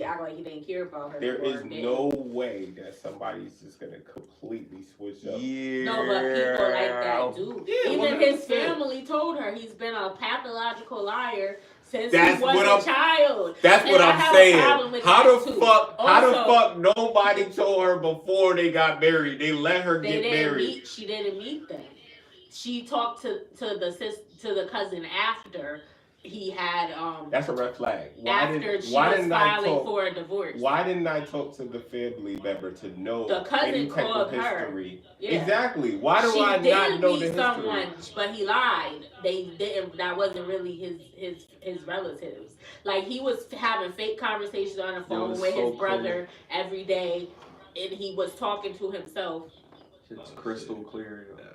he act like he didn't care about her no There more. is Didn't. no way that somebody's just gonna completely switch up. No, but people like that Yeah. do. Yeah, Even his 100%. family told her he's been a pathological liar since he That's was what a child. That's And what I I'm have a saying. problem with How that the too. fuck? How the Also, fuck? Nobody told her before they got married. They let her they get didn't married. meet. She didn't meet them. She talked to the cousin after he had That's a red flag. after she Why was didn't I filing talk? for a divorce. Why didn't I talk to the family member to know The cousin any type of called her. history? Yeah. Exactly. Why do She I not did know the meet history? someone, but he lied. They didn't. That wasn't really his relatives. Like he was having fake conversations on the phone it's with so his brother every day, and he was talking to himself. Shit's crystal clear. Yo.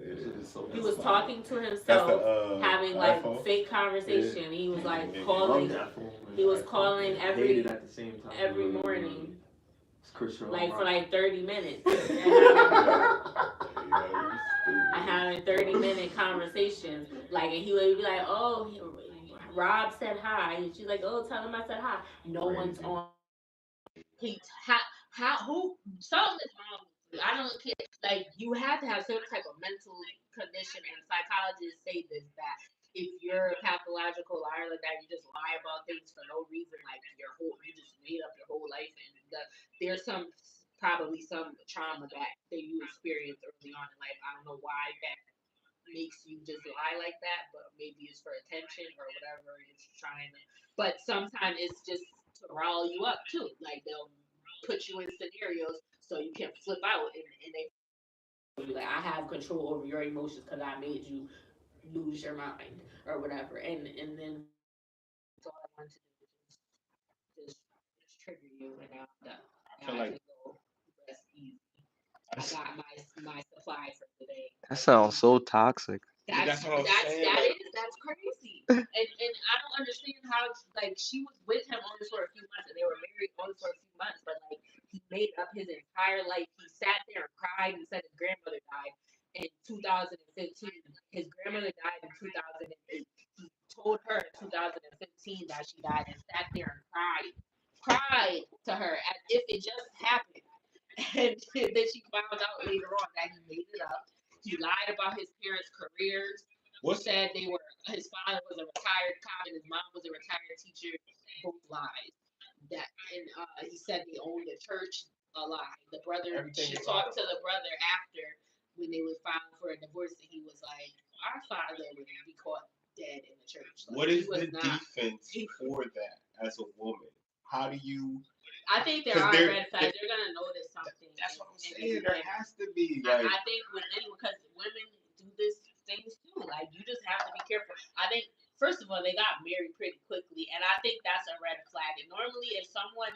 It Shit is so He was disgusting. talking to That's himself, the having like iPhone. fake conversation. He was like Yeah. Love calling. that phone. He was iPhone. calling I hate every it at the same time. every morning, It's Christian like for Rock. like 30 minutes. I having 30-minute conversations. Like, and he would be like, "Oh, Rob said hi," and she's like, "Oh, tell him I said hi." No one's Crazy. on. He how who something is wrong with you. I don't care. Like you have to have some type of mental condition, and psychologists say this that if you're a pathological liar like that, you just lie about things for no reason, like you just made up your whole life, and there's probably some trauma that you experienced early on in life. I don't know why that makes you just lie like that, but maybe it's for attention or whatever it's trying to. But sometimes it's just to rile you up too. Like they'll put you in scenarios so you can flip out, and they like I have control over your emotions because I made you lose your mind or whatever, and then that's all I want to do is just trigger you, and now I'm done. I feel Now I like can go rest easy. I got my supply for today. That sounds so toxic. That's what I'm saying. Like, That's crazy. And I don't understand how like she was with him only for a few months and they were married only for a few months, but like he made up his entire life. He sat there and cried and said his grandmother died in 2015. His grandmother died in 2008. He told her in 2015 that she died and sat there and cried to her as if it just happened. And then she found out later on that he made it up. He lied about his parents' careers. He what's said his father was a retired cop and his mom was a retired teacher. Both lies. That and he said they owned a church. A lie. The brother. everything She you lied talked to the about? brother after when they were filing for a divorce, and he was like, "Our father would be caught dead in the church. Like, What he is was the not." defense for that as a woman? How do you? I think there Because are there, red flags. They're gonna notice something. that's what I'm in saying. these There women. has to be like. I think with anyone, because women do this things too. Like you just have to be careful. I think first of all, they got married pretty quickly, and I think that's a red flag. And normally, if someone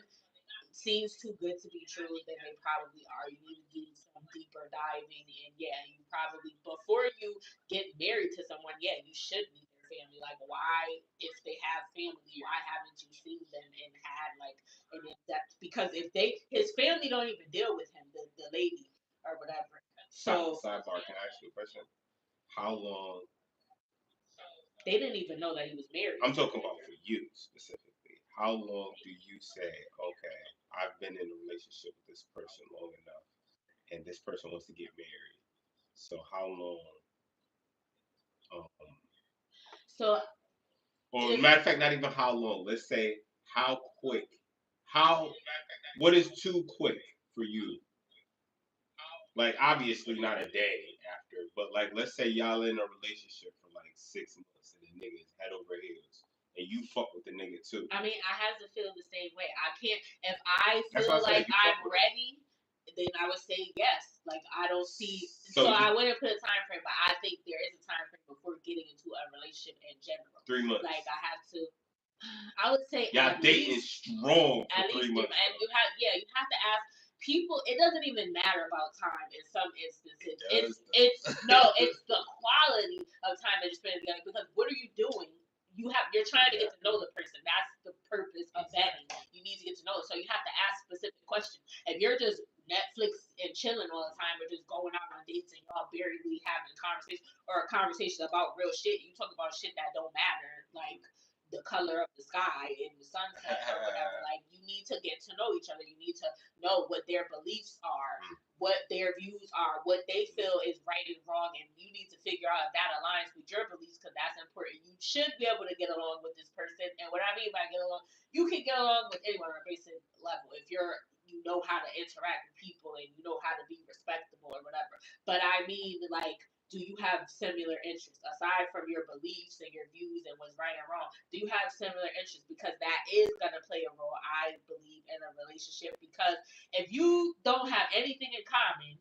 seems too good to be true, then they probably are. You need to do some deeper diving, and yeah, you probably before you get married to someone, yeah, you should meet their family. Like, why, if they have family, why haven't you seen them and had like an in depth? Because if his family don't even deal with him, the lady or whatever. So Sidebar, can I ask you a question? How long? they didn't even know that he was married. I'm talking about for you specifically. How long do you say, okay, I've been in a relationship with this person long enough, and this person wants to get married? So how long? Um, So or if matter of fact, not even how long. Let's say how quick. How? What is too quick for you? Like obviously not a day after, but like let's say y'all in a relationship for like 6 months and the nigga is head over heels and you fuck with the nigga too. I mean, I have to feel the same way. I can't if I That's feel what I said. like You I'm fuck with him. ready, then I would say yes. Like I don't see, So so I wouldn't put a time frame, but I think there is a time frame before getting into a relationship in general. 3 months. Like I have to, I would say Y'all at dating least strong for at 3 least, months. and you have to ask people. It doesn't even matter about time in some instances. It's no, it's the quality of time that you spend together. Because what are you doing? You're trying to get to know the person. That's the purpose of vetting. You need to get to know it. So you have to ask specific questions. If you're just Netflix and chilling all the time, or just going out on dates and y'all barely having a conversation or a conversation about real shit, you talk about shit that don't matter, like the color of the sky and the sunset or whatever. Like you need to get to know each other. You need to know what their beliefs are, what their views are, what they feel is right and wrong, and you need to figure out if that aligns with your beliefs because that's important. You should be able to get along with this person, and what I mean by get along, you can get along with anyone on a basic level if you know how to interact with people and you know how to be respectable or whatever. But I mean, like, do you have similar interests aside from your beliefs and your views and what's right and wrong? Do you have similar interests? Because that is going to play a role, I believe, in a relationship. Because if you don't have anything in common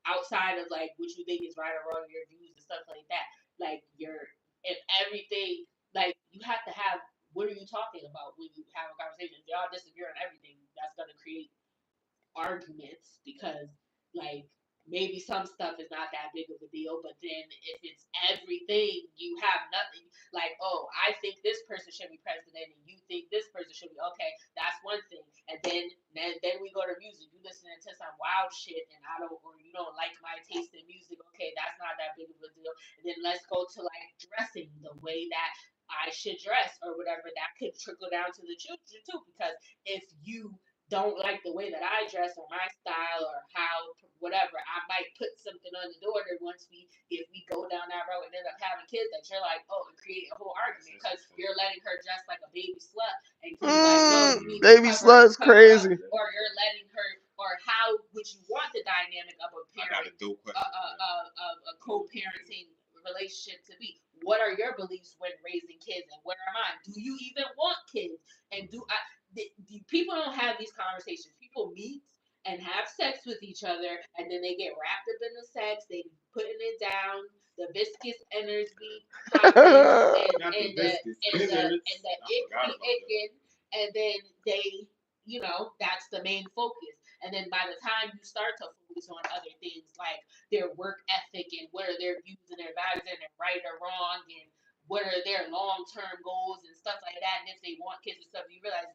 outside of like what you think is right or wrong, your views and stuff like that, like if everything, like you have to have, what are you talking about when you have a conversation? If y'all disagree on everything, that's going to create arguments because like maybe some stuff is not that big of a deal, but then if it's everything, you have nothing. Like, oh, I think this person should be president, and you think this person should be okay. That's one thing, and then we go to music. You listening to some wild shit, and or you don't like my taste in music. Okay, that's not that big of a deal. And then let's go to like dressing, the way that I should dress or whatever. That could trickle down to the children too, because if you don't like the way that I dress or my style or how whatever, I might put something on the daughter if we go down that road and end up having kids that you're like, oh, and create a whole argument because you're letting her dress like a baby slut and he's like, no, you need Baby to slut's crazy. up, or you're letting her, or how would you want the dynamic of a parent, a co-parenting relationship to be? What are your beliefs when raising kids, and what are mine? Do you even want kids? And people don't have these conversations. People meet and have sex with each other, and then they get wrapped up in the sex. They putting it down. The viscous energy popping, and the ick be icking, and then they, that's the main focus. And then by the time you start to focus on other things like their work ethic and what are their views and their values and their right or wrong and what are their long-term goals and stuff like that, and if they want kids and stuff, you realize,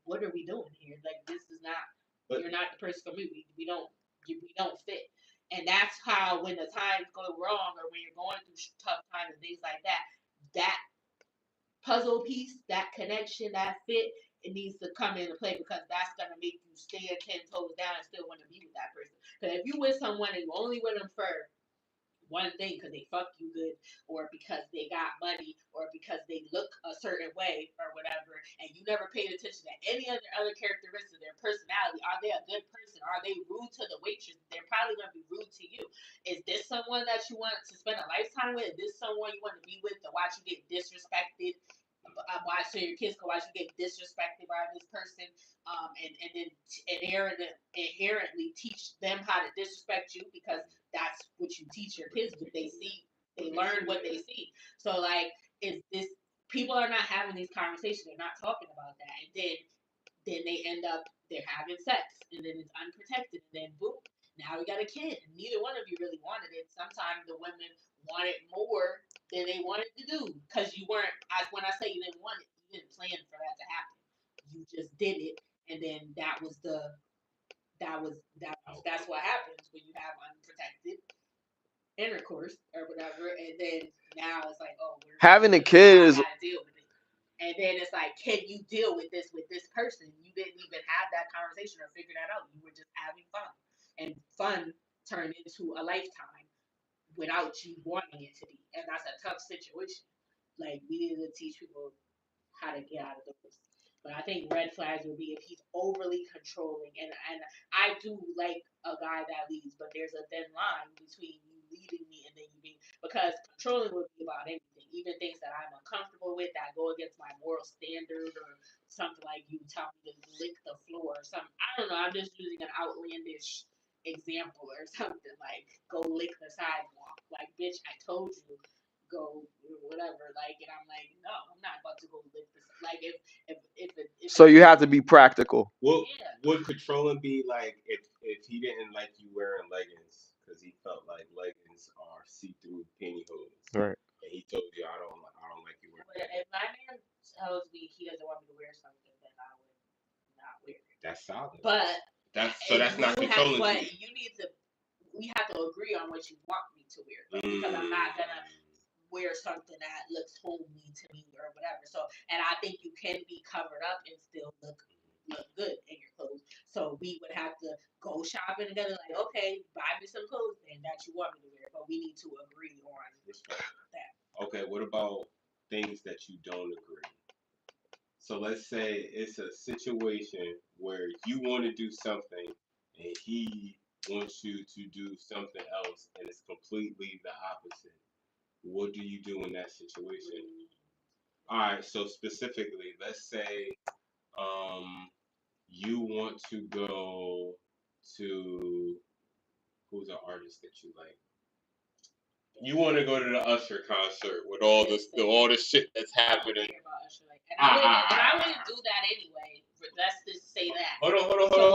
what are we doing here? Like, this is not, you're not the person for me. We don't fit. And that's how, when the times go wrong or when you're going through tough times and things like that, that puzzle piece, that connection, that fit, it needs to come into play because that's going to make you stand 10 toes down and still want to be with that person. Because if you with someone and you only with them for one thing because they fuck you good or because they got money or because they look a certain way or whatever, and you never paid attention to any other characteristics of their personality. Are they a good person? Are they rude to the waitress? They're probably going to be rude to you. Is this someone that you want to spend a lifetime with? Is this someone you want to be with to watch you get disrespected? So your kids can watch you get disrespected by this person, and then inherently teach them how to disrespect you because that's what you teach your kids. What they see, they learn what they see. So like, is this, people are not having these conversations? They're not talking about that, and then they end up, they're having sex, and then it's unprotected, and then boom, now we got a kid. Neither one of you really wanted it. Sometimes the women wanted more than they wanted to do because you weren't. When I say you didn't want it, you didn't plan for that to happen. You just did it, and then that's what happens when you have unprotected intercourse or whatever, and then now it's like, oh, having a kid is. Deal with it. And then it's like, can you deal with this person? You didn't even have that conversation or figure that out. You were just having fun, and fun turned into a lifetime without you wanting it to be, and that's a tough situation. Like, we need to teach people how to get out of those. But I think red flags would be if he's overly controlling, and I do like a guy that leads, but there's a thin line between you leading me and then you being, because controlling would be about anything, even things that I'm uncomfortable with that go against my moral standard, or something like you tell me to lick the floor or something. I don't know. I'm just using an outlandish example or something like go lick the sidewalk. Like, bitch, I told you go whatever. Like, and I'm like, no, I'm not about to go lick this. Like, if So you have to be practical. Would controlling be like if he didn't like you wearing leggings because he felt like leggings are see-through pantyhose, right? And he told you, I don't like you wearing leggings. If my man tells me he doesn't want me to wear something, then I would not wear it. That's solid. But that's not controlling. But you need to. We have to agree on what you want me to wear, because I'm not gonna wear something that looks homely to me or whatever. So, and I think you can be covered up and still look good, and So we would have to go shopping together. Like, okay, buy me some clothes then that you want me to wear, but we need to agree on Respect. that. Okay, what about things that you don't agree? So let's say it's a situation where you want to do something and he wants you to do something else and it's completely the opposite. What do you do in that situation? All right, so specifically, let's say um you want to go to who's an artist that you like? You want to go to the Usher concert with all the shit that's happening. And I wouldn't do that anyway. Let's just say that. Hold on.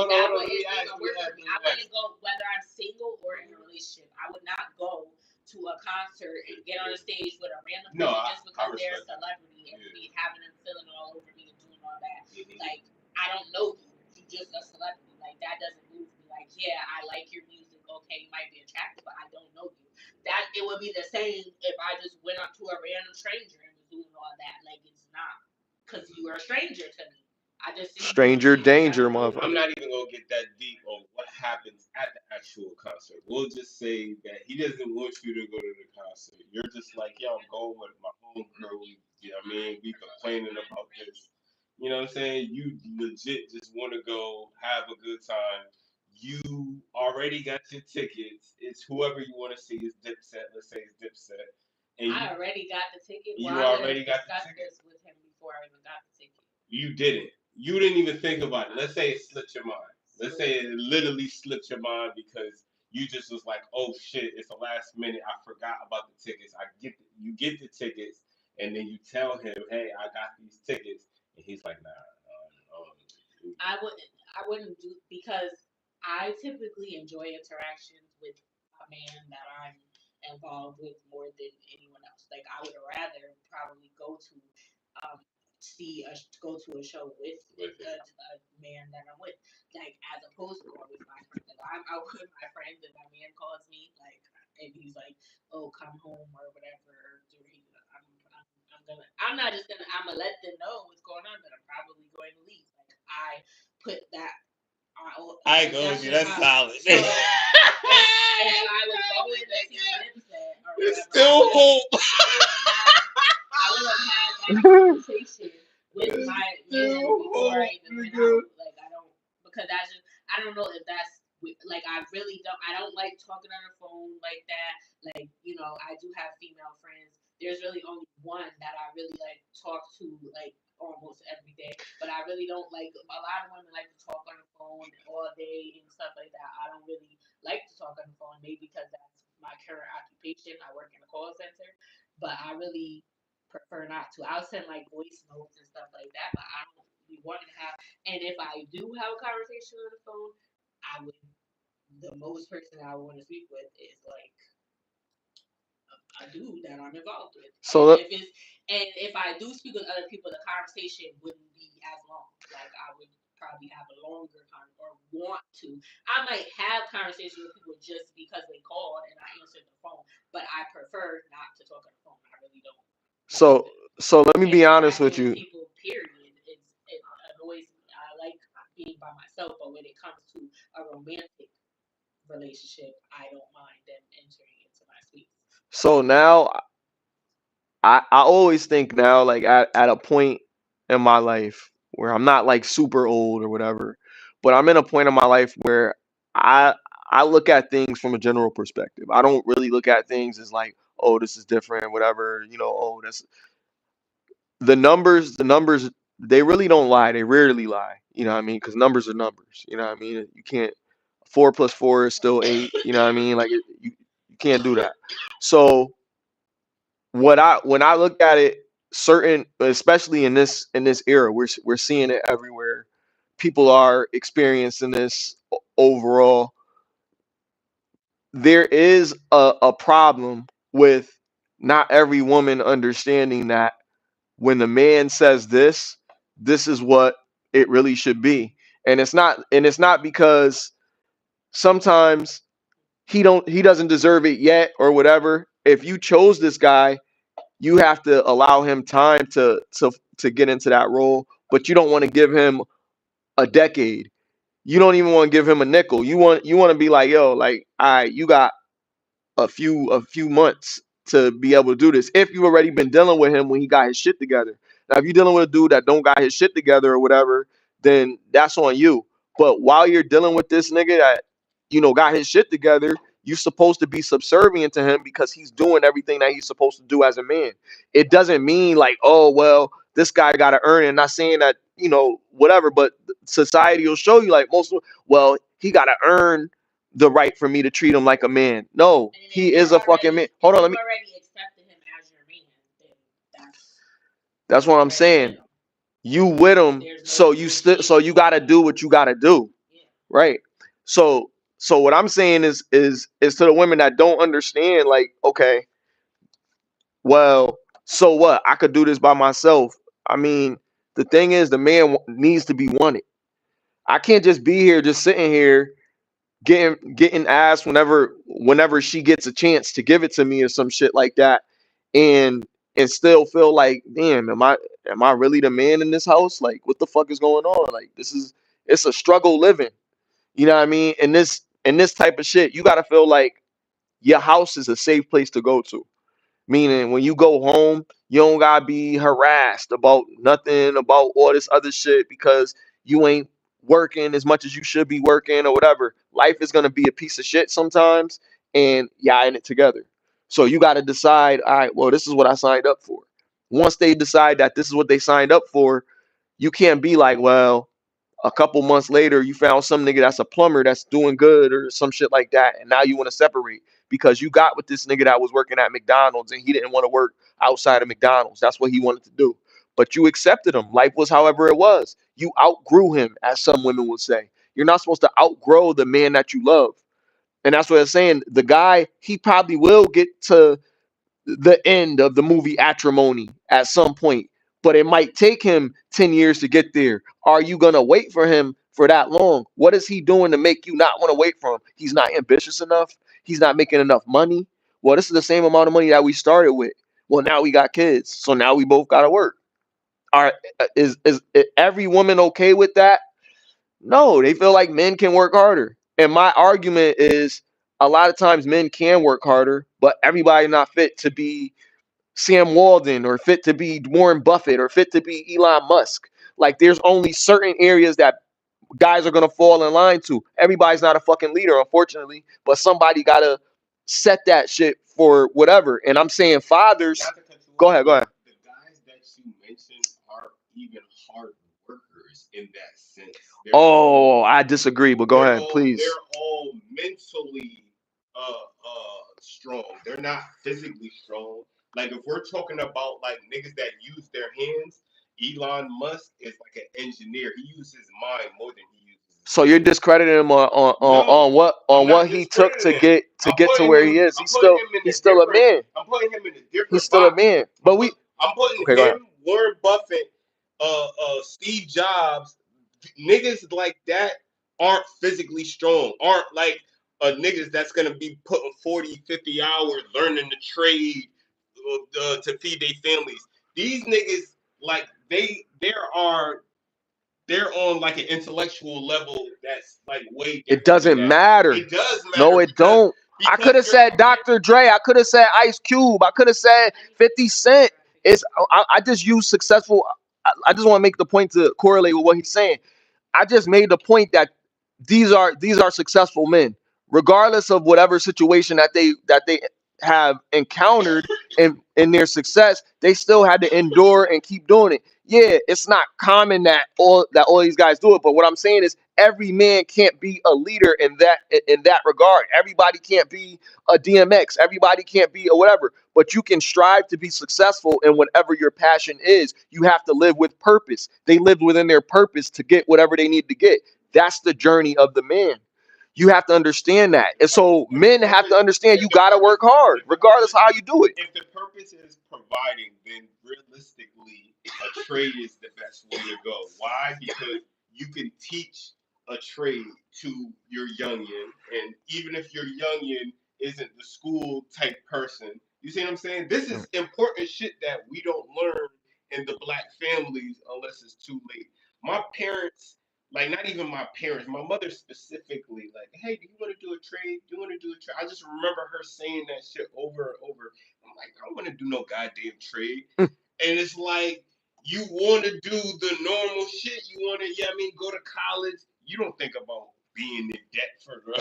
That wouldn't even work for me. I wouldn't go whether I'm single or in a relationship. I would not go to a concert and get on a stage with a random person just because they're a celebrity and be having them feeling all over me and doing all that. Like, I don't know you. You're just a celebrity. Like, that doesn't move me. Like, yeah, I like your music. Okay, you might be attractive, but I don't know you. That it would be the same if I just went up to a random stranger and was doing all that. Like, it's not, because you are a stranger to me. I just see Stranger danger, motherfucker. I'm not even gonna get that deep on what happens at the actual concert. We'll just say that he doesn't want you to go to the concert. You're just like, yo, I'm going with my homegirl. You know what I mean? We complaining about this. You know what I'm saying? You legit just want to go have a good time. You already got your tickets. It's whoever you want to see. It's Dipset. Let's say it's Dipset. And I already got the ticket. You already got the ticket with him before I even got the ticket. You didn't. You didn't even think about it. Let's say it slipped your mind. Let's say it literally slipped your mind because you just was like, "Oh shit, it's the last minute. I forgot about the tickets." You get the tickets, and then you tell him, "Hey, I got these tickets," and he's like, "Nah." I wouldn't do, because I typically enjoy interactions with a man that I'm involved with more than anyone else. Like, I would rather probably go to a show with a man that I'm with, like, as opposed to going with my friends. Like, I'm out with my friends and my man calls me, like, and he's like, "Oh, come home," or whatever. I'm not just gonna. I'm gonna let them know what's going on, but I'm probably going to leave. Like, I put that. I ain't going with you. That's solid. So, if I was going to see Dipset or whatever, it's still hope. I would have had that conversation with my man before I even went out. Like, because I don't know if that's, like, I don't like talking on the phone like that. Like, I do have female friends. There's really only one that I really like talk to, like, almost every day. But I really don't like, a lot of women like to talk on the phone all day and stuff like that. I don't really like to talk on the phone, maybe because that's my current occupation. I work in a call center, but I really prefer not to. I'll send, like, voice notes and stuff like that, but I don't really want to have. And if I do have a conversation on the phone, the most person I would want to speak with is, like, a dude that I'm involved with. So if I do speak with other people, the conversation wouldn't be as long. Like, I would probably have a longer or want to. I might have conversations with people just because they called and I answered the phone, but I prefer not to talk on the phone. I really don't. So let me be honest with you. People, period. It annoys me. I like being by myself, but when it comes to a romantic relationship, I don't mind them entering into my space. So now I always think now, like, at a point in my life where I'm not like super old or whatever, but I'm in a point in my life where I I look at things from a general perspective. I don't really look at things as like, oh, this is different, whatever, oh, that's the numbers, they really don't lie. They rarely lie. You know what I mean? Because numbers are numbers. You know what I mean? You can't, 4 + 4 is still 8. You know what I mean? Like, you can't do that. So when I look at it, certain, especially in this era, we're seeing it everywhere. People are experiencing this overall. There is a problem with not every woman understanding that when the man says this is what it really should be. And it's not because sometimes he doesn't deserve it yet or whatever. If you chose this guy, you have to allow him time to get into that role, but you don't want to give him a decade. you don't even want to give him a nickel. You want to be like, yo, like, all right, you got a few months to be able to do this. If you already been dealing with him when he got his shit together. Now, if you're dealing with a dude that don't got his shit together or whatever, then that's on you. But while you're dealing with this nigga that got his shit together, you're supposed to be subservient to him because he's doing everything that he's supposed to do as a man. It doesn't mean like, oh well, this guy got to earn it. Not saying that whatever, but society will show you like well, he got to earn the right for me to treat him like a man. No, And then if he you're is a fucking man. already if Hold on, let you've me. already accepted him as your man, then That's what I'm that's already saying. with him. You with him, There's no so you got to do what you got to do, Yeah. right? So what I'm saying is to the women that don't understand, like, okay, well, so what? I could do this by myself. I mean, the thing is, the man needs to be wanted. I can't just be here, just sitting here getting asked whenever she gets a chance to give it to me or some shit like that, and still feel like, damn, am I really the man in this house? Like, what the fuck is going on? Like, it's a struggle living. You know what I mean? In this type of shit, you gotta feel like your house is a safe place to go to. Meaning, when you go home, you don't gotta be harassed about nothing, about all this other shit because you ain't working as much as you should be working or whatever. Life is gonna be a piece of shit sometimes, and y'all in it together. So you gotta decide, all right, well, this is what I signed up for. Once they decide that this is what they signed up for, you can't be like, well, a couple months later you found some nigga that's a plumber that's doing good or some shit like that, and now you want to separate because you got with this nigga that was working at McDonald's and he didn't want to work outside of McDonald's. That's what he wanted to do, but you accepted him. Life was however it was. You outgrew him, as some women would say. You're not supposed to outgrow the man that you love. And that's what I'm saying. The guy, he probably will get to the end of the movie Acrimony at some point, but it might take him 10 years to get there. Are you going to wait for him for that long? What is he doing to make you not want to wait for him? He's not ambitious enough. He's not making enough money. Well, this is the same amount of money that we started with. Well, now we got kids, so now we both got to work. Are is every woman okay with that? No, they feel like men can work harder. And my argument is, a lot of times men can work harder, but everybody not fit to be Sam Walden or fit to be Warren Buffett or fit to be Elon Musk. Like, there's only certain areas that guys are gonna fall in line to. Everybody's not a fucking leader, unfortunately, but somebody gotta set that shit for whatever. And I'm saying fathers. Not to cut you Go off, ahead, go but ahead. the guys that you mentioned are even hard workers in that sense. Oh, I disagree, but go ahead, please. They're all mentally strong. They're not physically strong. Like, if we're talking about like niggas that use their hands, Elon Musk is like an engineer. He uses his mind more than he uses his So you're hands. discrediting him on No, what I'm not he took to discrediting him. get to where he is. I'm putting him in He's a still a different. man. I'm putting him in a He's different still a box. man. But we I'm putting okay, go ahead. him, Warren Buffett, Steve Jobs, niggas like that aren't physically strong, aren't like niggas that's gonna be putting 40, 50 hours learning the trade to feed their families. These niggas, like, they're on like an intellectual level that's like way different. It doesn't than that. matter. It does matter. No, it don't. I could have said Dr. Dre. I could have said Ice Cube. I could have said 50 Cent. I just use successful. I just want to make the point to correlate with what he's saying. I just made the point that these are successful men, regardless of whatever situation that they have encountered in their success. They still had to endure and keep doing it. Yeah, it's not common that all these guys do it, but what I'm saying is every man can't be a leader in that regard. Everybody can't be a DMX. Everybody can't be a whatever. But you can strive to be successful in whatever your passion is. You have to live with purpose. They lived within their purpose to get whatever they need to get. That's the journey of the man. You have to understand that. And so men have to understand you got to work hard, regardless of how you do it. If the purpose is providing, then realistically, a trade is the best way to go. Why? Because you can teach a trade to your youngin, and even if your youngin isn't the school type person, you see what I'm saying? This is important shit that we don't learn in the black families unless it's too late. My parents like not even my parents, my mother specifically, like, hey, do you want to do a trade? Do you want to do a trade? I just remember her saying that shit over and over. I'm like, I don't want to do no goddamn trade. And it's like you want to do the normal shit. You want to, yeah, I mean, go to college. You don't think about being in debt for the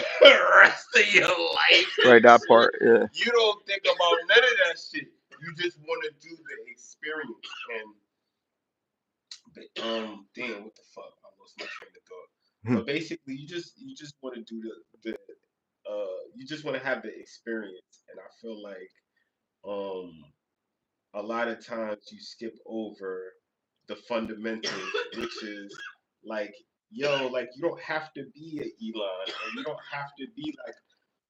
rest of your life. Right, that part, yeah. You don't think about none of that shit. You just want to do the experience. And damn, what the fuck? I lost my train of thought. But basically, you just want to do the you just want to have the experience. And I feel like a lot of times you skip over the fundamentals, which is like, yo, like you don't have to be an Elon, or you don't have to be like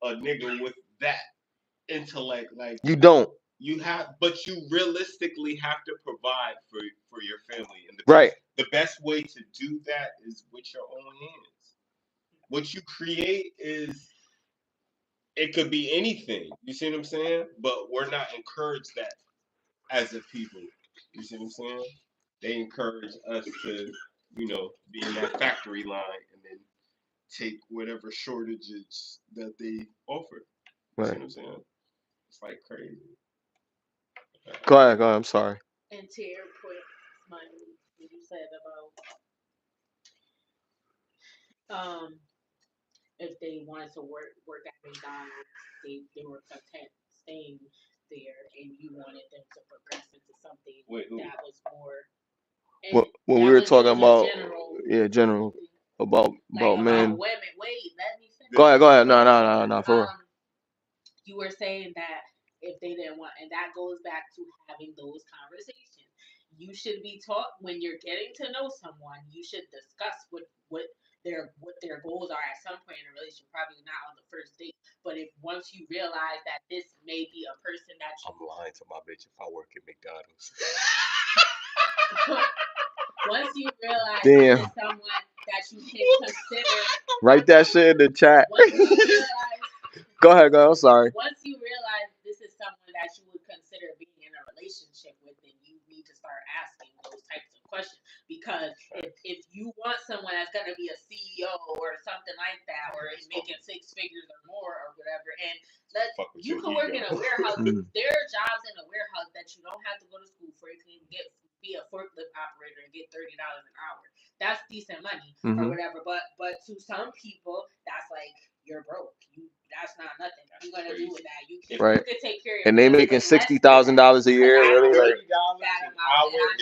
a nigga with that intellect. Like You don't. you have, but you realistically have to provide for your family, and Right. the best way to do that is with your own hands. What you create is, it could be anything. You see what I'm saying? But we're not encouraged that as a people. You see what I'm saying? They encourage us to, be in that factory line and then take whatever shortages that they offer. You see Right. what I'm saying? It's like crazy. Go ahead. I'm sorry. And to your point, Smiley, what you said about if they wanted to work at McDonald's, they were content staying there, and you wanted them to progress into something that was more. When we were talking about, general about men. Women. Wait, let me finish. Go ahead. No, for real. You were saying that if they didn't want, and that goes back to having those conversations. You should be taught when you're getting to know someone. You should discuss what their goals are at some point in a relationship. Probably not on the first date, but if once you realize that this may be a person that you. I'm lying to my bitch if I work at McDonald's. Once you realize Damn. this is someone that you can consider. Write that shit in the chat. Go ahead. I'm sorry. Once you realize this is someone that you would consider being in a relationship with, then you need to start asking those types of questions. Because if you want someone that's going to be a CEO or something like that, or is making 6 figures or more or whatever, and you can work in a warehouse. There are jobs in a warehouse that you don't have to go to school for. You can be a forklift operator and get $30 an hour. That's decent money or whatever. But to some people, that's like, you're broke. That's not nothing. You're gonna do with that. You can take care of. And they making $60,000 a year. Really, like that amount, and I'm able to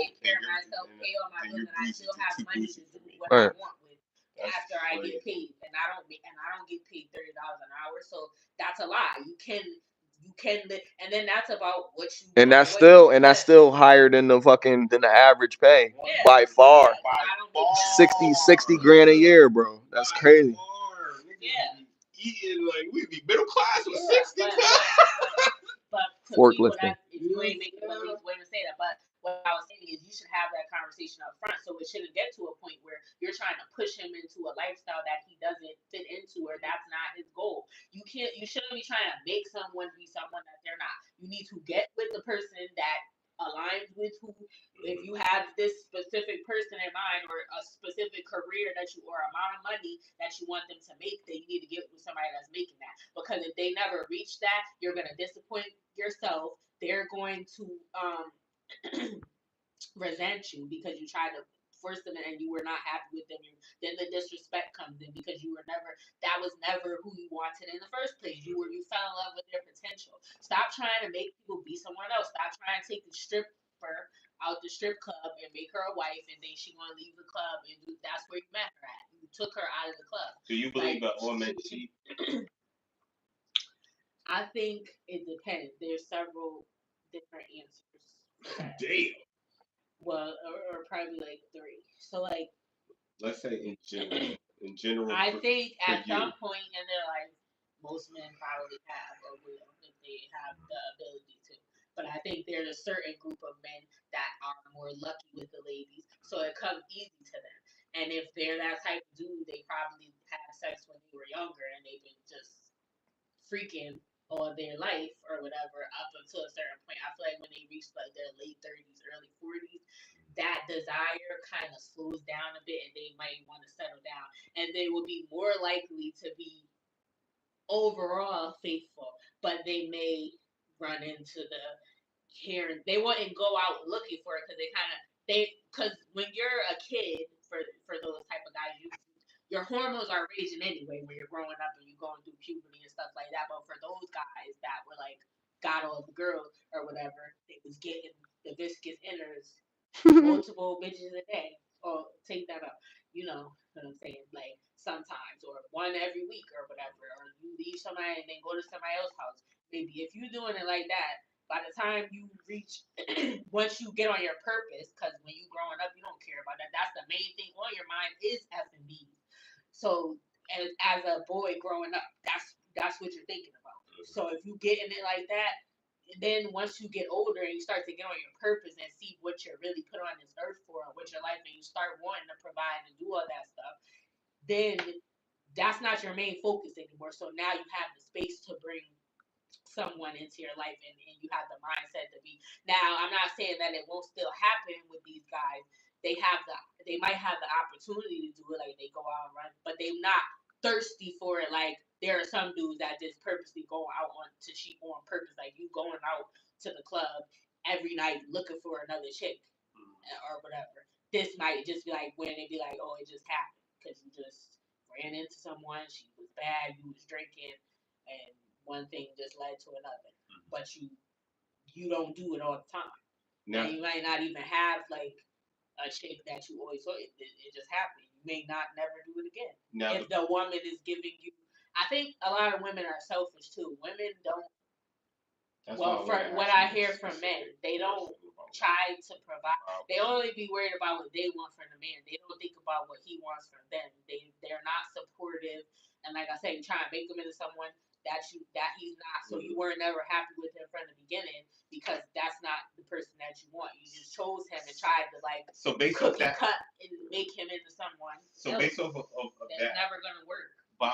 take care of myself, pay all my bills, and I still have money to do what I want with after I get paid. And I don't get paid $30 an hour, so that's a lot. You can live, and then that's about what you. And that's still higher than the average pay by far. 60 grand a year, bro. That's crazy. Yeah. Eating like we be middle class with 60. But forklifting. You ain't making the way to say that. But what I was saying is you should have that conversation up front, so it shouldn't get to a point where you're trying to push him into a lifestyle that he doesn't fit into, or that's not his goal. You shouldn't be trying to make someone be someone that they're not. You need to get with the person that aligns with who. If you have this specific person in mind, or a specific career or amount of money that you want them to make, then you need to get with somebody that's making that. Because if they never reach that, you're gonna disappoint yourself. They're going to resent you because you tried to force them and you were not happy with them. Then the disrespect comes in because that was never who you wanted in the first place. You fell in love with their potential. Stop trying to make people be someone else. Stop trying to take the stripper out the strip club and make her a wife, and then she gonna leave the club, and that's where you met her at. You took her out of the club. Do you believe that all men cheat? I think it depends. There's several different answers. Damn. Well, or probably like 3. So like, let's say in general. I think at some point in their life, most men probably have or will if they have the ability to. But I think there's a certain group of men that are more lucky with the ladies, so it comes easy to them. And if they're that type of dude, they probably had sex when they were younger and they've been just freaking all their life or whatever up until a certain point. I feel like when they reach like their late 30s, early 40s, that desire kind of slows down a bit, and they might want to settle down, and they will be more likely to be overall faithful, but they may run into the here. They wouldn't go out looking for it because because when you're a kid, for those type of guys, your hormones are raging anyway when you're growing up and you're going through puberty and stuff like that. But for those guys that were like got all the girls or whatever, they was getting the viscous innards multiple bitches a day. Or take that up. You know what I'm saying? Like sometimes or one every week or whatever. Or you leave somebody and then go to somebody else's house. Maybe if you're doing it like that, by the time you reach once you get on your purpose, because when you growing up you don't care about that. That's the main thing on your mind is F&B. So as a boy growing up, that's what you're thinking about. So if you get in it like that, then once you get older and you start to get on your purpose and see what you're really put on this earth for, what your life, and you start wanting to provide and do all that stuff, then that's not your main focus anymore. So now you have the space to bring someone into your life, and you have the mindset to be. Now I'm not saying that it won't still happen with these guys. They might have the opportunity to do it, like they go out and run, but they're not thirsty for it. Like there are some dudes that just purposely go out to cheat on purpose, like you going out to the club every night looking for another chick or whatever. This might just be like when they be like, oh, it just happened because you just ran into someone, she was bad, you was drinking, and one thing just led to another. But you don't do it all the time. Now you might not even have like a chick that you always saw. It just happened. You may not never do it again. Now, if the woman is giving you, I think a lot of women are selfish too. Women don't. Well, from what I hear from men, they don't try to provide. They only be worried about what they want from the man. They don't think about what he wants from them. They're not supportive, and like I said, you try to make them into someone that he's not. So you weren't never happy with him from the beginning because that's not the person that you want. You just chose him and tried to like cut and make him into someone. So based off of that's that, never gonna work.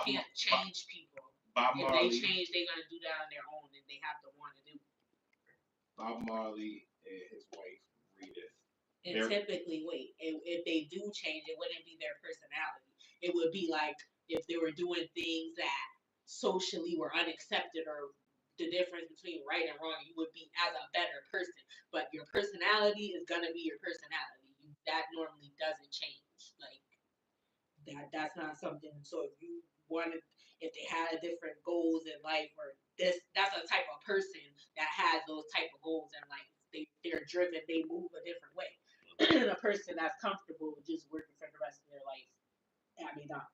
You can't change people. If they change, they're gonna do that on their own, and they have to want to do. Bob Marley and his wife Rita. And typically, if they do change, it wouldn't be their personality. It would be like if they were doing things that socially were unaccepted, or the difference between right and wrong, you would be as a better person. But your personality is gonna be your personality. That normally doesn't change. Like that's not something. So if they had different goals in life, or that's a type of person that has those type of goals in life. They're driven. They move a different way. A person that's comfortable just working for the rest of their life at McDonald's.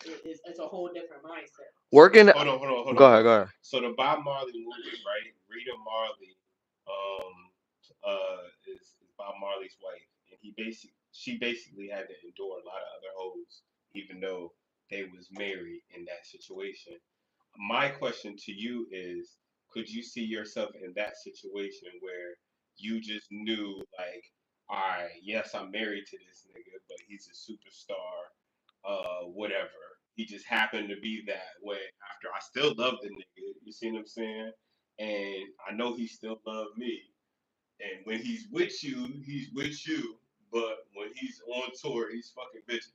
It's a whole different mindset. Working. Hold on. Go ahead. So the Bob Marley movie, right? Rita Marley, is Bob Marley's wife, and she basically had to endure a lot of other hoes, even though they was married in that situation. My question to you is, could you see yourself in that situation where you just knew, like, all right, yes, I'm married to this nigga, but he's a superstar, whatever. He just happened to be that way after I still love the nigga, you see what I'm saying? And I know he still loved me. And when he's with you, but when he's on tour, he's fucking bitches.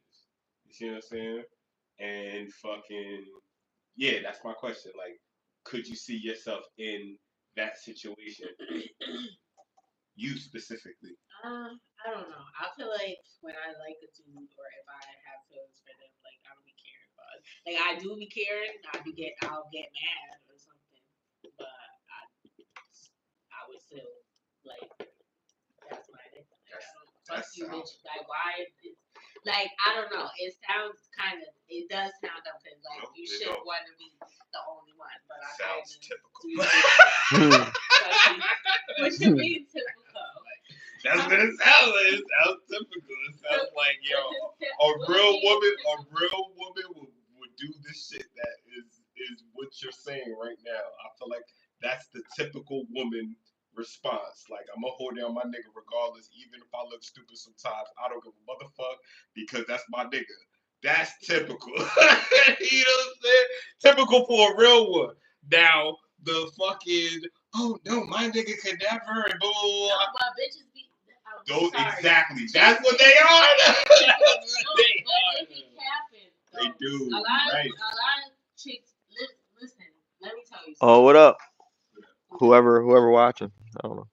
You see what I'm saying? And fucking, yeah, that's my question. Like, could you see yourself in that situation? You specifically. I don't know. I feel like when I like a dude, or if I have feelings for them, like I don't be caring about it. Like I do be caring. I'll get mad or something, but I would still like. That's my thing. Fuck you, bitch. Like why? Like I don't know. It does sound unfair. Like you should want to be the only one, but I sounds typical. What you mean typical? That's what it sounds like. It sounds typical. It sounds like, yo, a real woman would do this shit that is what you're saying right now. I feel like that's the typical woman response. Like, I'm gonna hold down my nigga regardless, even if I look stupid sometimes. I don't give a motherfucker because that's my nigga. That's typical. You know what I'm saying? Typical for a real one. Now, the fucking, oh no, my nigga could never, and blah, blah, blah. No, but bitches be out Those Sorry. exactly. That's what they are. They do. A lot of chicks. Listen, let me tell you. Oh, what up? Whoever watching. I don't know.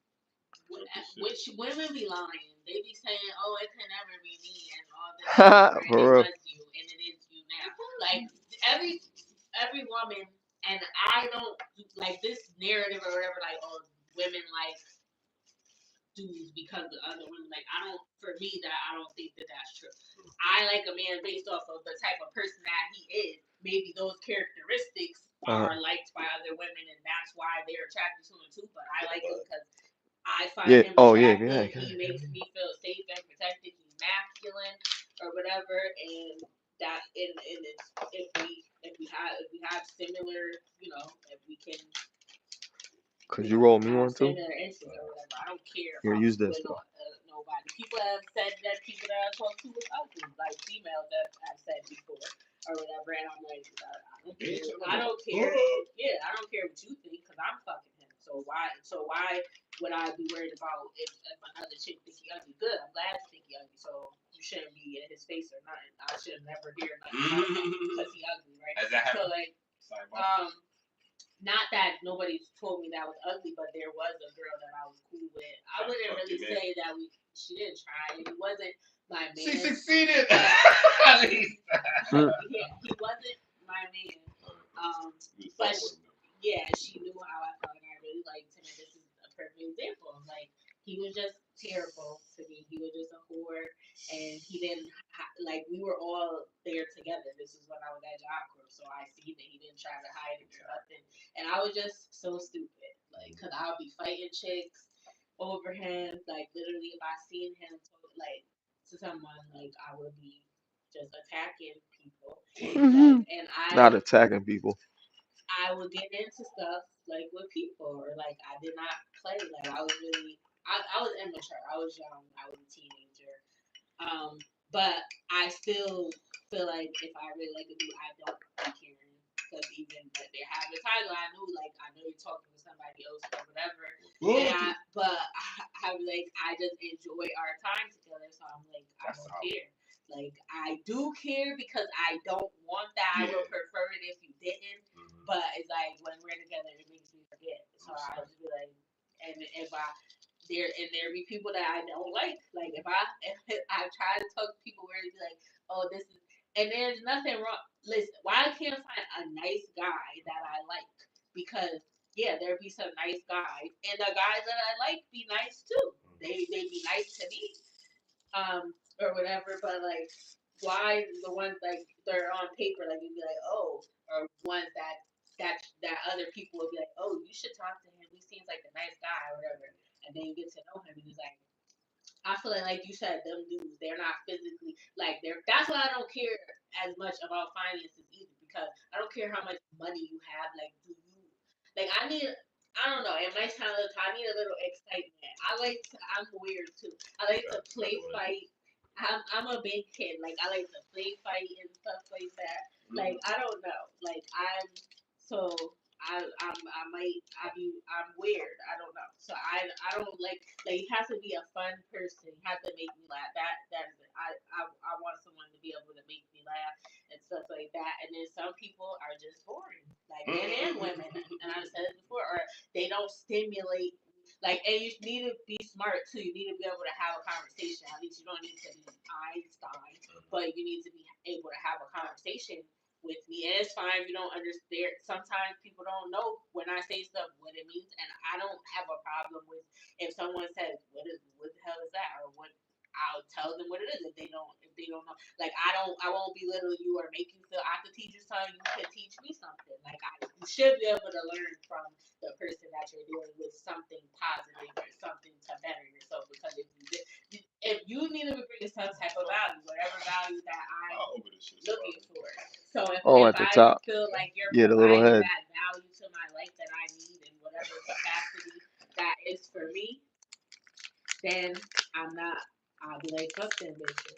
Which women be lying? They be saying, "Oh, it can never be me," and all this. And For real. it was you, and it is you now. Like every woman, and I don't like this narrative or whatever. Like, oh, women like dudes because of other women. Like, for me, I don't think that that's true. I like a man based off of the type of person that he is. Maybe those characteristics are liked by other women, and that's why they're attracted to him too. But I like him because I find him attractive. He makes me feel safe and protected. He's masculine or whatever, and that if we have similar, if we can. Could you roll me one too? Similar interests or whatever. I don't care. Here, use this. Nobody. People have said that people that I talk to was ugly, like females that I've said before or whatever, and I'm like, I don't care. I don't care. Yeah, I don't care what you think because I'm fucking him. So why would I be worried about if another chick thinks he ugly? Good. I'm glad you think he ugly. So you shouldn't be in his face or nothing. I should never hear nothing because he ugly, right? So like, not that nobody's told me that was ugly, but there was a girl that I was cool with. I wouldn't really say that she didn't try. It wasn't my man. She succeeded. Yeah, he wasn't my man. But she knew how I felt, and I really liked him. And this is a perfect example. Like, he was just terrible to me. He was just a whore, and he didn't we were all there together. This is when I was at Job Corps, so I see that he didn't try to hide it or nothing. And I was just so stupid, cause I would be fighting chicks over him. Like, literally, if I seen him to someone, I would be just attacking people. And not attacking people. I would get into stuff with people, or I did not play. I was really, I was immature. I was young. I was a teenager. But I still feel like if I really like a dude, I don't be caring. Because even but they're having a title, I know you're talking to somebody else or whatever. But I just enjoy our time together. So I'm like, I don't care. I do care because I don't want that. I would prefer it if you didn't. But it's when we're together, it makes me forget. So I just be like, and if there be people that I don't like. If I try to talk to people where it's like, oh, this is, and there's nothing wrong. Listen, why I can't find a nice guy that I like? Because there be some nice guys, and the guys that I like be nice too. They be nice to me, or whatever. But why the ones they're on paper you'd be like, oh, or ones that other people would be like, oh, you should talk to him. He seems like a nice guy or whatever. And then you get to know him, and he's I feel like you said, them dudes, they're not physically that's why I don't care as much about finances either, because I don't care how much money you have. Do you I don't know. It might sound a little. I need a little excitement. I'm weird too. I like to play fight. I'm a big kid. I like to play fight and stuff like that. I don't know. I'm weird. I don't know. So I don't he has to be a fun person. He has to make me laugh. That is it. I want someone to be able to make me laugh and stuff like that. And then some people are just boring, men and women. And I've said it before, or they don't stimulate. And you need to be smart too. You need to be able to have a conversation. At least you don't need to be Einstein, but you need to be able to have a conversation with me. And it's fine if you don't understand. Sometimes people don't know when I say stuff what it means, and I don't have a problem with if someone says what the hell is that, or what. I'll tell them what it is if they don't know. I won't belittle you or make you feel. I could teach you something. You can teach me something. You should be able to learn from the person that you're dealing with something positive or something to better yourself. Because if you need to bring some type of value, whatever value that I'm looking for. So if at the I top. feel like you're the little providing head. that value to my life that I need in whatever capacity that is for me, then I'll be like, fuck them bitches.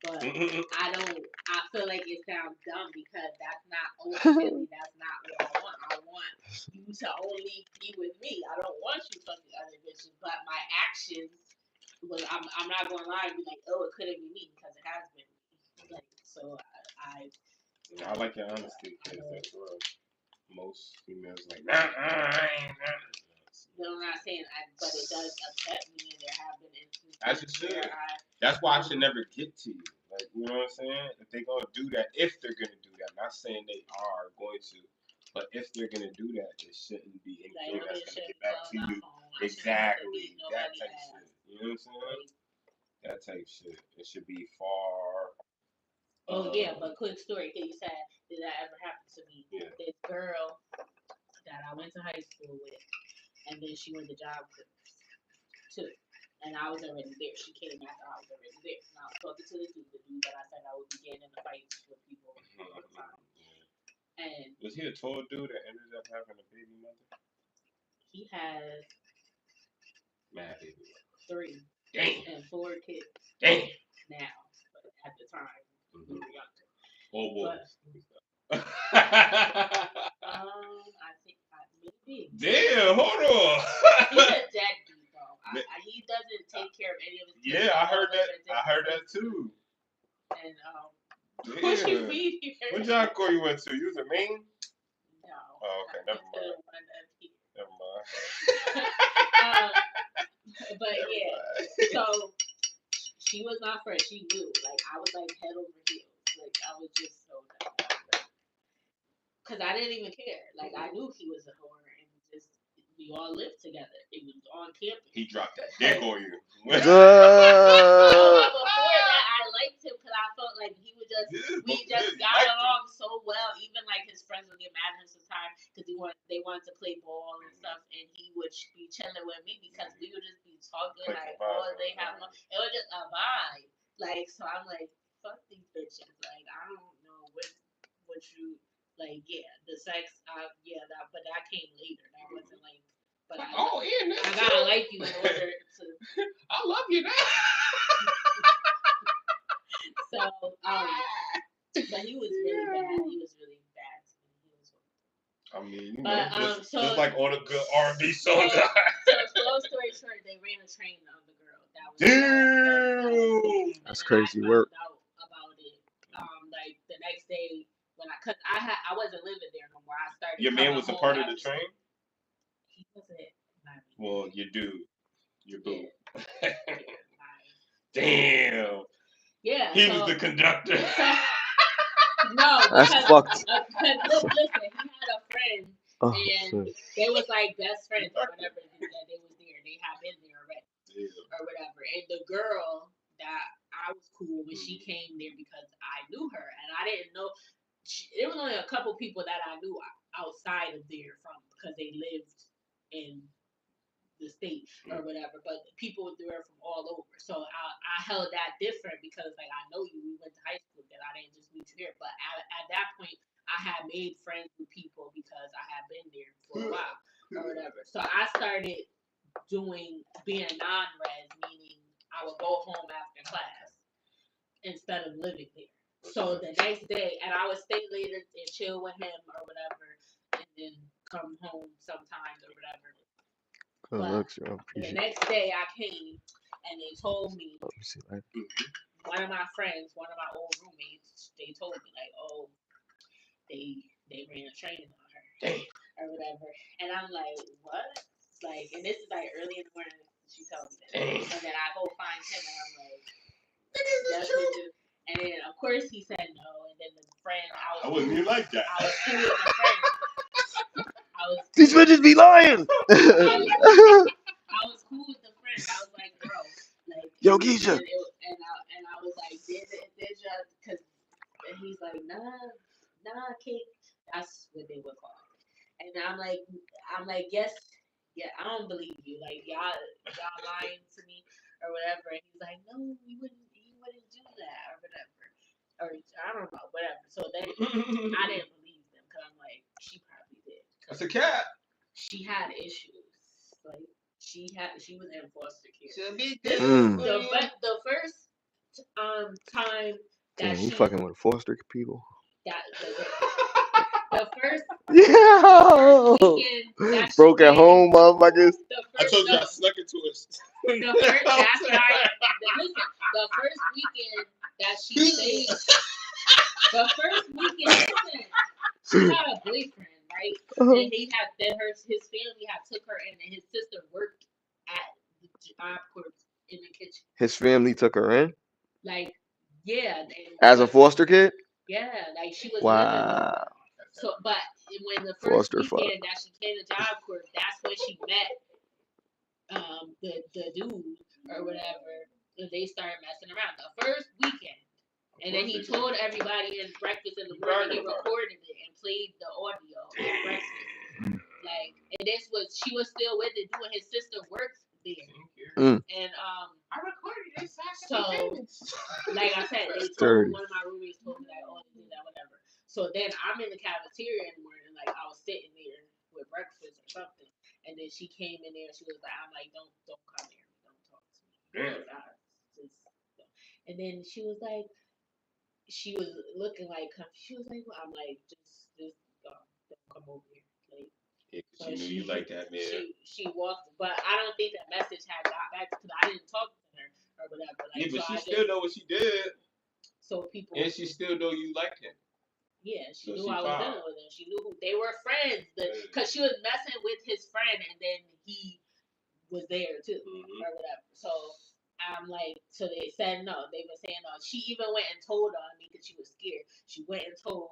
But I feel like it sounds dumb because that's not ultimately, that's not what I want. I want you to only be with me. I don't want you fucking other bitches, but my actions but I'm not gonna lie and be like, oh, it couldn't be me because it has been me. Like, so I like your honesty because that's real. Most females like, I ain't. No, I'm not saying but it does upset me, and there have been instances. As it should. That's why I should never get to you. Like, you know what I'm saying? If they're gonna do that, if they're gonna do that, not saying they are going to, but if they're gonna do that, it shouldn't be anything that's gonna get back to you. Exactly. That type of shit. You know what I'm saying? That type shit. It should be far. Oh yeah, but quick story. Cause you said, did that ever happen to me? Yeah. This girl that I went to high school with, and then she went to job too, and I was already there. She came after I was already there. And I was talking to the dude that I said I would be getting in the fights with people all the time. And was he a tall dude that ended up having a baby mother? He has Mad baby. 3 Damn. and 4 kids. Damn. Now, but at the time, we were younger. Oh boy. I think maybe. Damn, hold on. He's a deadbeat though. He doesn't take care of any of his kids. Yeah, I heard that. I heard that too. And what job corps you went to? You was in Maine? No. Oh, okay. Never mind. But yeah, so she was not fresh. She knew. Like I was like head over heels. Like I was just so dumb. Cause I didn't even care. Like I knew he was a whore, and just we all lived together. It was on campus. He dropped that dick on you. Before that, I liked him because I felt like he would just we just got along so well. Even like his friends would get mad at him sometimes because they wanted to play ball and stuff, and he would be chilling with me because we would just be talking like all day. It was just a vibe. Like so, I'm like, fuck these bitches. Like I don't know what you. Like the sex, but that came later. That wasn't like, but I gotta like you in order to. I love you now. So, but he was really bad. He was really bad. I mean, just like all the good R&B songs. So, long story short, they ran a train on the girl. That was damn. That's crazy work. About it, like the next day. Cause I wasn't living there no more. I started. Your man was a part of the train. He wasn't. Well, your dude, your boo. Yeah. Damn. Yeah. He was the conductor. No, that's fucked. Listen, he had a friend, and they was like best friends or whatever. That they was there. They had been there already, or whatever. And the girl that I was cool with, she came there because I knew her, and I didn't know. It was only a couple people that I knew outside of there because they lived in the state or whatever, but people were from all over. So I held that different because like I know you, we went to high school, that I didn't just meet you here. But at that point, I had made friends with people because I had been there for a while or whatever. So I started being non-res, meaning I would go home after class instead of living there. So the next day, and I would stay later and chill with him or whatever, and then come home sometimes or whatever. But the next day I came, and they told me, one of my friends, one of my old roommates, they told me like, oh, they ran a train on her or whatever. And I'm like, what? Like, and this is like early in the morning, she told me that. And then I go find him, and I'm like, that's true. And then, of course, he said no. And then the friend, I wouldn't even like that. I was cool with the friend. These bitches be lying. I was cool with the friend. I was like, bro, like, yo, Keisha. And I was like, did you? Because he's like, nah, Kate. That's what they would call it. And I'm like, yes, yeah, I don't believe you. Like, y'all lying to me or whatever. And he's like, no, you wouldn't do that or whatever, or I don't know, whatever. So then I didn't believe them because I'm like, she probably did. That's a cat. She had issues. Like she was in foster care. The first time that you fucking with foster people. The first weekend broke at home, motherfuckers. I told you I snuck into us. The first, that's why. Listen, the first weekend that she stayed, the first weekend, listen, she had a boyfriend, right? And he had then his family had took her in, and his sister worked at the job corps in the kitchen. His family took her in Like, yeah, as a foster kid. yeah, like she was living with them. Wow. So, but when the first Foster fuck. weekend that she came to job corps, that's when she met the dude or whatever. And they started messing around the first weekend. And then he told everybody in breakfast in the morning. He recorded it and played the audio at breakfast. Like, and this was she was still with it doing. His sister works there, and I recorded this. So, like I said, they told one of my roommates told me that, oh, they did that, whatever. So then I'm in the cafeteria in the morning, like I was sitting there with breakfast or something, and then she came in there. And she was like, I'm like, don't come here, don't talk to me. And then she was like. She was looking like she was like, well, I'm like, just don't come over here. Like, she knew you like that, man. She walked, but I don't think that message had got back because I didn't talk to her or whatever. Like, yeah, but so she still know what she did. So people. And she still know you liked him. Yeah, she knew I was dealing with him. She knew they were friends because she was messing with his friend, and then he was there too or whatever. So. I'm like, so they said no. They were saying no. She even went and told on me because she was scared. She went and told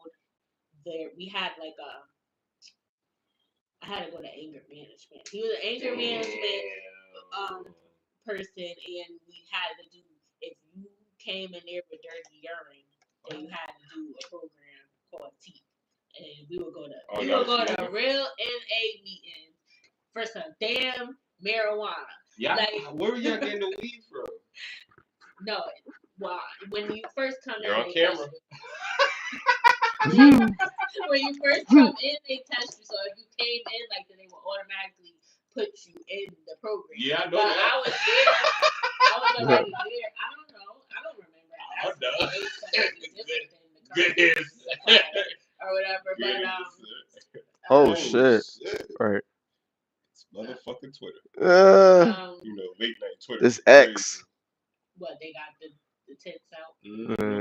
we had like I had to go to anger management. He was an anger management person, and we had to do, if you came in there with dirty urine, then you had to do a program called TEEP. And we would go to real NA meetings for some damn marijuana. Yeah, like, where were y'all getting the weed from? No, well, when you first come You're in, on camera. When you first come in, they test you. So if you came in, like, then they will automatically put you in the program. Yeah, I know but that. I was there. I was already there. I don't know. I don't remember. I know. Or whatever. But oh shit! Right. Motherfucking Twitter. You know, late night Twitter. This X. What, they got the tits out?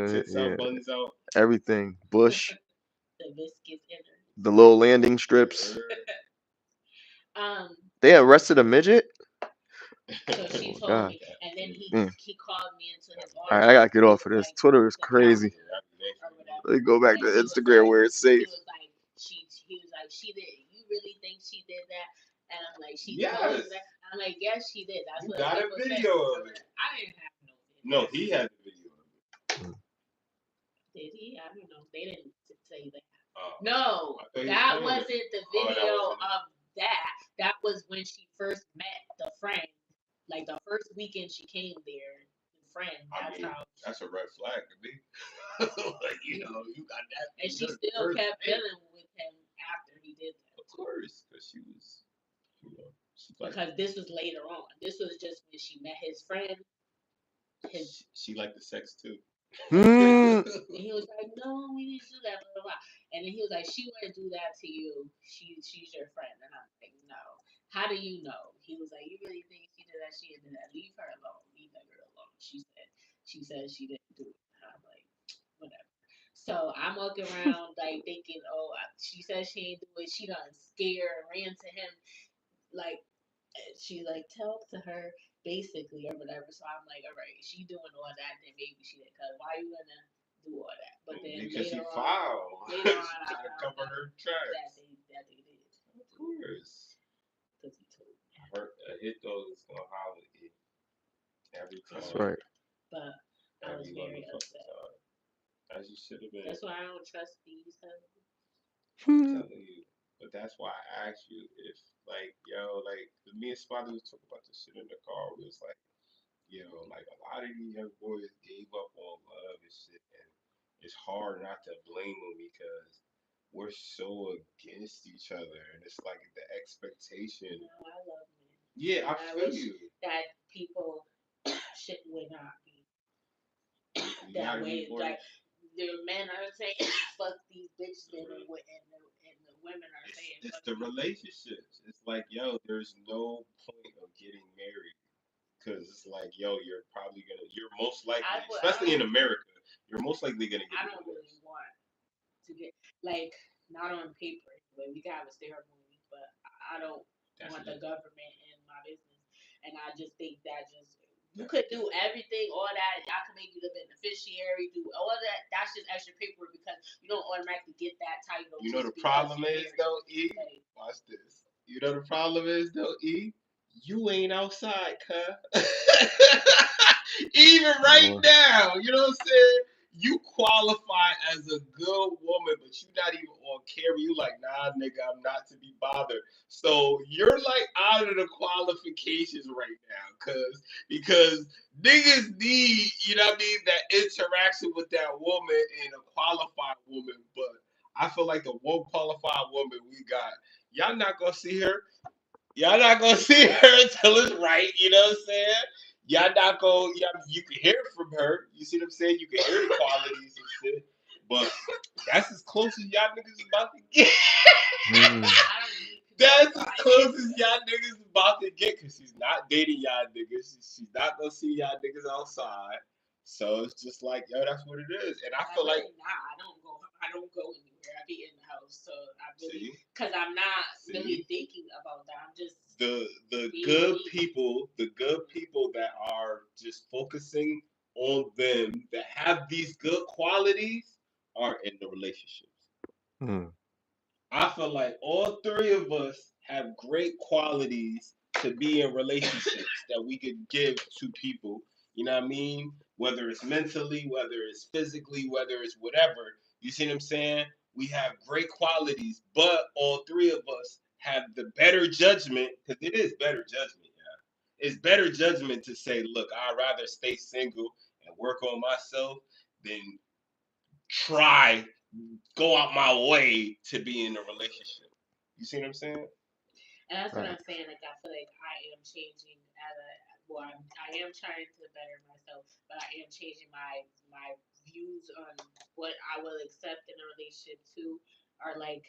Tits out, buns out. Everything. Bush. The biscuits in her. The little landing strips. They arrested a midget? So she told me, and then he called me into his office. Alright, I gotta get off of this. Twitter is crazy. Let me go back to Instagram where it's safe. He was like, she did. You really think she did that? And I'm like, she told that. I'm like, yes, she did. That's what got a video of it. I didn't have no video. No, he had the video of it. Did he? I don't know. They didn't say that. No, that wasn't the video of that. That was when she first met the friend. Like the first weekend she came there. The friend. That's a red flag to me. Like, you know, you got that. And she still kept dealing with him after he did that. Of course, because she was, you know. Because this was later on. This was just when she met his friend. She liked the sex too. And he was like, no, we didn't do that, blah, blah, blah. And then he was like, she wouldn't do that to you. She's your friend. And I'm like, no. How do you know? He was like, you really think she did that? She did that. Leave her alone. Leave that girl alone. She said she didn't do it. And I'm like, whatever. So I'm walking around like thinking, oh, she said she ain't do it. She done scared, ran to him. Like, she like talk to her basically or whatever. So I'm like, all right, she doing all that, then maybe she did. Cause why you gonna do all that? But then because later she filed. Later on, she tried to cover her tracks. That they did. Of course. Cause he told me. A hit dog is gonna holler at you every time. That's right. But I was very upset. As you should have been. That's why I don't trust these husbands. I'm telling you. But that's why I asked you if, like, yo, like, me and Spotty was talking about this shit in the car. We was like, yo, like, a lot of these young boys gave up on love and shit, and it's hard not to blame them because we're so against each other, and it's like the expectation. You know, I love men. Yeah, I feel you. That people would not be that way. Like, the men are saying, fuck these bitches, and the women are saying, it's the relationships. It's like, yo, there's no point of getting married because it's like, yo, you're most likely, I especially in don't America, you're most likely gonna get I don't really divorced. want to get like not on paper. But we can have a ceremony, but I don't That's want the it. government in my business. And I just think that just you could do everything, all that. Y'all can make you the beneficiary, do all that. That's just extra paperwork because you don't automatically get that title You know the just because problem you're is married. though, E. Like, Watch this. You know the problem is though, E. You ain't outside, cuz. Even right Boy. now, you know what I'm saying? You qualify as a good woman, but you not even on camera. You like, nah, nigga, I'm not to be bothered. So you're like out of the qualifications right now, because niggas need, you know what I mean, that interaction with that woman and a qualified woman. But I feel like the one qualified woman we got, y'all not gonna see her. Y'all not gonna see her until it's right. You know what I'm saying? Y'all not gonna. You can hear from her. You see what I'm saying? You can hear the qualities and shit. But that's as close as y'all niggas is about to get. Mm. I don't need to know That's as why. close as y'all niggas is about to get. Cause she's not dating y'all niggas. She's not gonna see y'all niggas outside. So it's just like, yo, that's what it is. And I I feel like, really not. I don't go anywhere. I be in the house, so I really see, because I'm not really see. thinking about that. I'm just The being good me. people, that are just focusing on them, that have these good qualities, are in the relationships. Mm. I feel like all three of us have great qualities to be in relationships that we could give to people. You know what I mean? Whether it's mentally, whether it's physically, whether it's whatever. You see what I'm saying? We have great qualities, but all three of us have the better judgment, because it is better judgment, yeah. It's better judgment to say, look, I'd rather stay single and work on myself than try go out my way to be in a relationship. You see what I'm saying? And that's what Right. I'm saying. Like I feel like I am changing as a well, I am trying to better myself, but I am changing my views on what I will accept in a relationship too. Are like,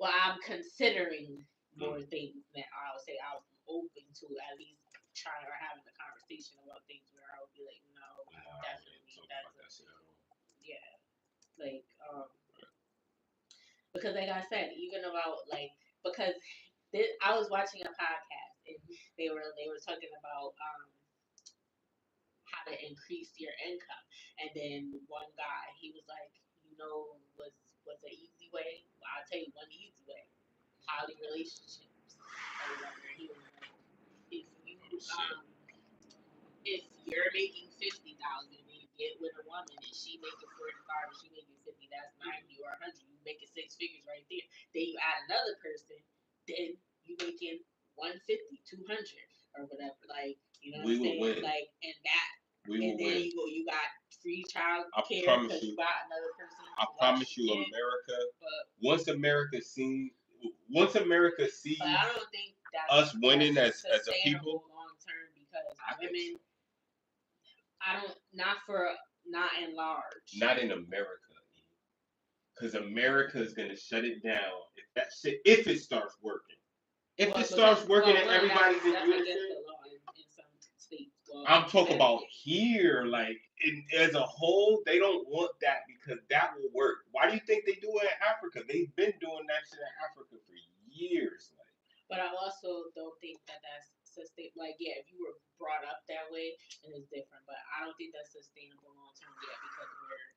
well, I'm considering more things that I'll say I'm open to at least trying or having a conversation about things where I'll be like, no, Nah, I wouldn't definitely talk that's about a, that shit at all. yeah, like because like I said, even about like because I was watching a podcast and they were talking about how to increase your income, and then one guy he was like, what's an easy way? Well, I'll tell you one easy way: poly relationships or whatever. He was like, if you Oh shit. if you're making 50,000 and you get with a woman and she making 45 and she making 50, that's 90 or 100. You making six figures right there. Then you add another person, then you making 150, 200 or whatever. Like, you know what We I'm will saying? win. Like, We and will then win. you got free child I care promise because you you. got another person I to watch promise you, your kid. America. But Once America sees I don't think us winning that's as a people, sustainable long term because I think women, so. I don't, not in large. Not in America, because America is gonna shut it down if it starts working. If Well, it because starts working and one, everybody's in that's against unison, the law in some states. Well, I'm talking and about here, like as a whole, they don't want that because that will work. Why do you think they do it in Africa? They've been doing that shit in Africa for years. Like, but I also don't think that that's sustain. Like, yeah, if you were brought up that way, then it's different. But I don't think that's sustainable long term yet because we're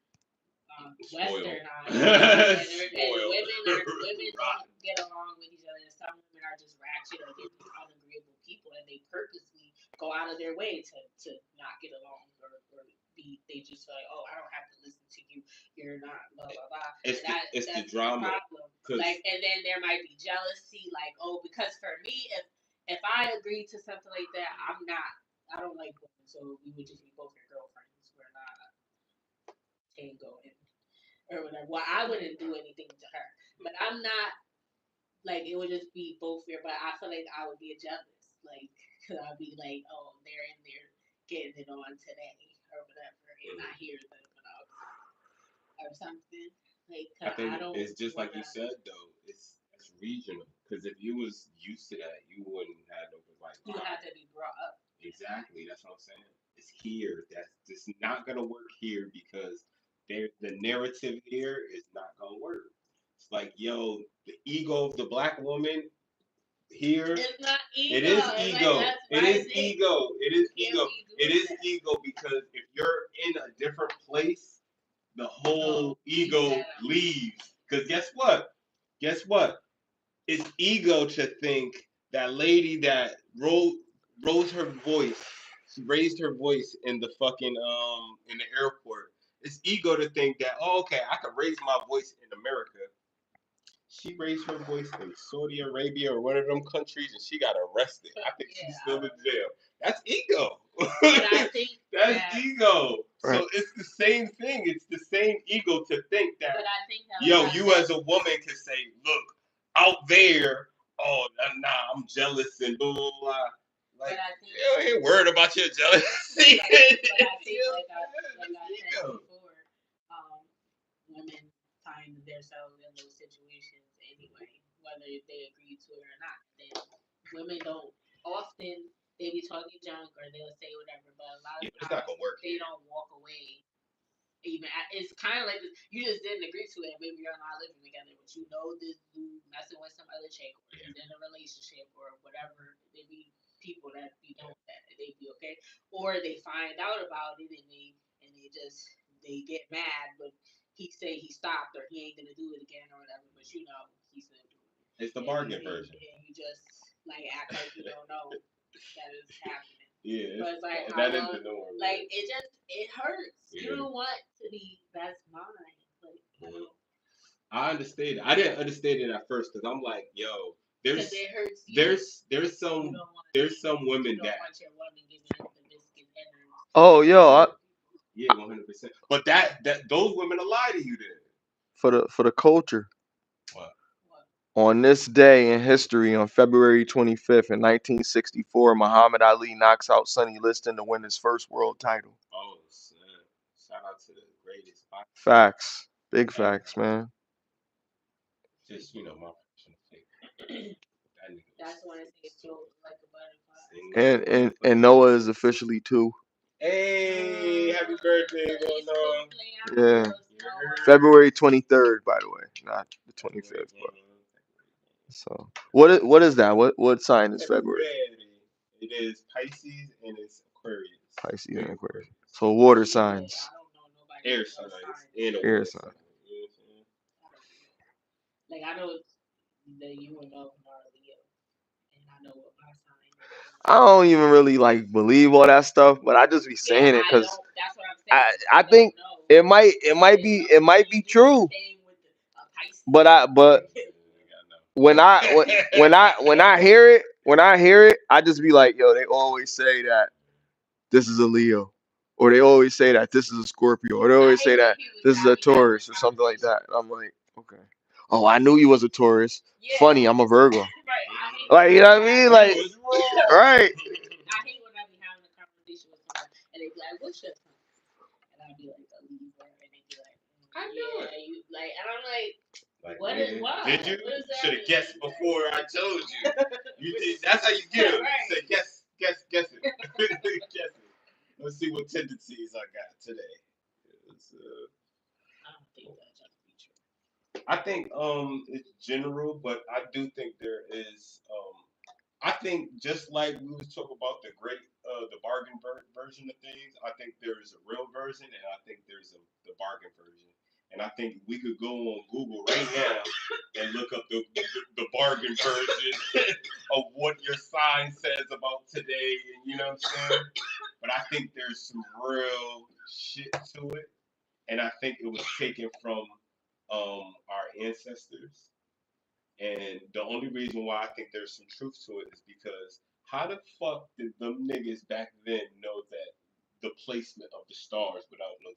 spoiled. westernized, and Spoiled. women don't get along with each other. And some women are just ratchet or they're just unagreeable people, and they purposely go out of their way to not get along or be. They just feel like, oh, I don't have to listen to you. You're not blah blah blah. It's And it's the that's the drama. problem. Cause Like, and then there might be jealousy. Like, oh, because for me, if I agree to something like that, I don't like women, so we would just be both your girlfriends. We're not tango or whatever. Well, I wouldn't do anything to her, but I'm not like it would just be both fair. But I feel like I would be jealous, like because I'd be like, oh, they're in there getting it on today or whatever, and I hear them or something. Like, I 'cause I think don't it's just like you wanna. said though. It's regional. Because if you was used to that, you wouldn't have no like. You have to be brought up. Exactly. That's what I'm saying. It's here. That's just not gonna work here because the narrative here is not gonna work. It's like, yo, the ego of the black woman here. It's not ego. It is It's like ego. that's It is rising. ego. It is Yeah, ego. we do It is that. ego because if you're in a different place, the whole Oh, ego yeah. leaves. Because guess what? Guess what? It's ego to think that lady that rose her voice, she raised her voice in the fucking in the airport. It's ego to think that, oh, okay, I can raise my voice in America. She raised her voice in Saudi Arabia or one of them countries, and she got arrested. I think she's still in jail. That's ego. But I think That's that, ego. Right. So it's the same thing. It's the same ego to think that, but I think that yo, like I you said, as a woman can say, look, out there, oh, nah, I'm jealous and blah, blah, blah. Like, but I think, you ain't worried about your jealousy. but I think You know like I what I'm saying? said before, women find themselves in those situations anyway, whether they agree to it or not. Then women don't often they be talking junk or they'll say whatever, but a lot of Yeah, but it's not times gonna work. they don't walk away. It's kind of like this, you just didn't agree to it. Maybe you're not living together, but you know this dude messing with some other chick, or he's in a relationship, or whatever. They be people that be doing that, and they be okay, or they find out about it and they get mad, but he say he stopped or he ain't gonna do it again or whatever. But you know he's still doing it. It's the And bargain version. and you just like act like you don't know that is happening. Yeah, But it's like that is the norm. like it hurts. Yeah. You don't want to be that's mine. Like Mhm. I understand. I didn't understand it at first because I'm like, yo, because it hurts you. there's You some don't want some women you don't that want your woman giving you the biscuit and Oh, yo, yeah, 100%. But that those women will lie to you then. for the culture. What? On this day in history, on February 25th in 1964, Muhammad Ali knocks out Sonny Liston to win his first world title. Oh, snap. Shout out to the greatest. Facts. Big facts, man. Just, my personal favorite. That nigga that's was when it feels like a butterfly. And Noah is officially 2. Hey, happy birthday, little Noah. Yeah. Yeah. February 23rd, by the way, not the 25th. But so what is that? What sign is February? It is Pisces and it's Aquarius. Pisces and Aquarius. So water signs. I don't know nobody Air else signs signs. and a Air water sign. sign. You know what I'm saying? Like I know that you and Melvin are Leo, and I know what my sign is. I don't even really like believe all that stuff, but I just be saying it because That's what I'm saying. I think it might be true. But when I hear it, I just be like, yo, they always say that this is a Leo, or they always say that this is a Scorpio, or they always say that this is a Taurus or something like that. And I'm like, okay. Oh, I knew you was a Taurus. Funny, I'm a Virgo. Like, you know what I mean? Like, right. I hate when I be having a conversation with someone and they be like, "What's your sign?" And I be like, "A Libra," and they be like, "I know it." You like, and I'm like, "What is what? Did you? What does that Should have mean?" guessed before I told you. You did. That's how you get them. Right. You say guess it. Guess it. Let's see what tendencies I got today. I don't think that's be true. I think it's general, but I do think there is I think just like we was talking about the bargain version of things, I think there is a real version and I think there's the bargain version. And I think we could go on Google right now and look up the bargain version of what your sign says about today, and you know what I'm saying? But I think there's some real shit to it. And I think it was taken from our ancestors. And the only reason why I think there's some truth to it is because how the fuck did them niggas back then know that the placement of the stars without no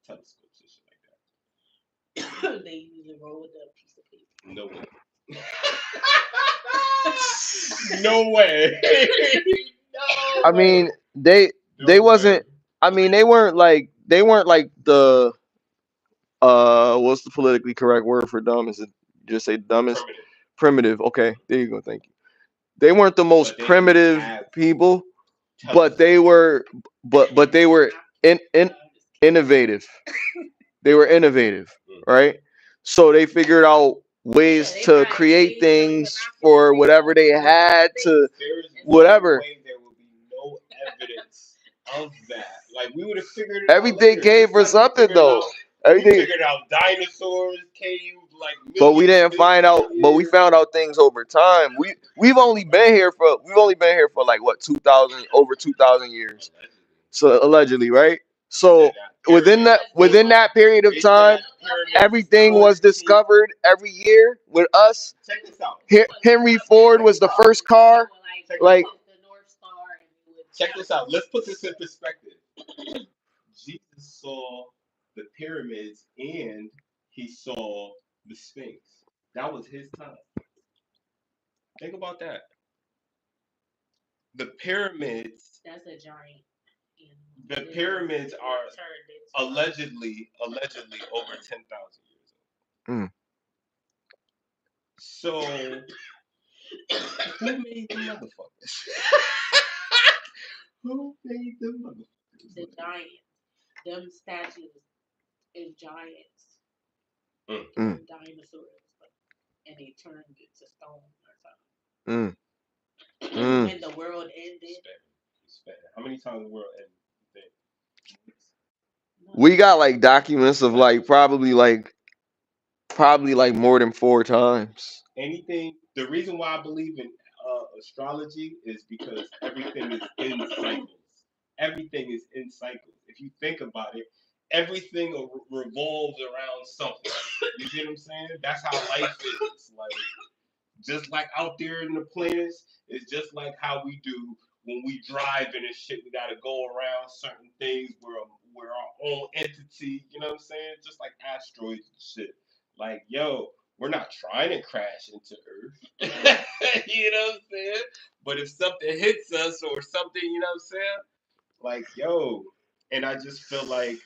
telescopes and shit like that? They usually roll with a piece of paper. No way. No way. No. I mean, they wasn't. I mean, they weren't like the what's the politically correct word for dumb? Is it just say dumbest? Primitive. Okay, there you go. Thank you. They weren't the most primitive people, but they were but they were innovative. They were innovative, right? So they figured out ways to create things for whatever they had to There is whatever. no way there will be no evidence of that. Like we would have figured it out Everything later. came Just for like we something figured though. out, we Everything, figured out dinosaurs came like but we millions, didn't find billions out. of But we years. found out things over time. We've only been here for like what 2,000 years. So allegedly, right? So within that period of They said time, that the pyramids everything was 14. discovered every year with us. Check this out. Henry Ford was the first car. Like Check this out. Let's put this in perspective. Jesus saw the pyramids and he saw the Sphinx. That was his time. Think about that. The pyramids. That's a giant. The pyramids are allegedly over 10,000 years old. Mm. So who made the motherfuckers? Who made the motherfuckers? The giants. Them statues is giants. Dinosaurs. And they turned into stone or something. When the world ended. How many times the world ended? We got like documents of like probably like more than 4 times. Anything. The reason why I believe in astrology is because everything is in cycles. Everything is in cycles. If you think about it, everything revolves around something. You see what I'm saying? That's how life is. Like, just like out there in the planets, it's just like how we do when we driving and shit. We gotta go around certain things. We're our own entity. You know what I'm saying? Just like asteroids and shit. Like, yo, we're not trying to crash into Earth. You know what I'm saying? But if something hits us or something, you know what I'm saying? Like, yo, and I just feel like,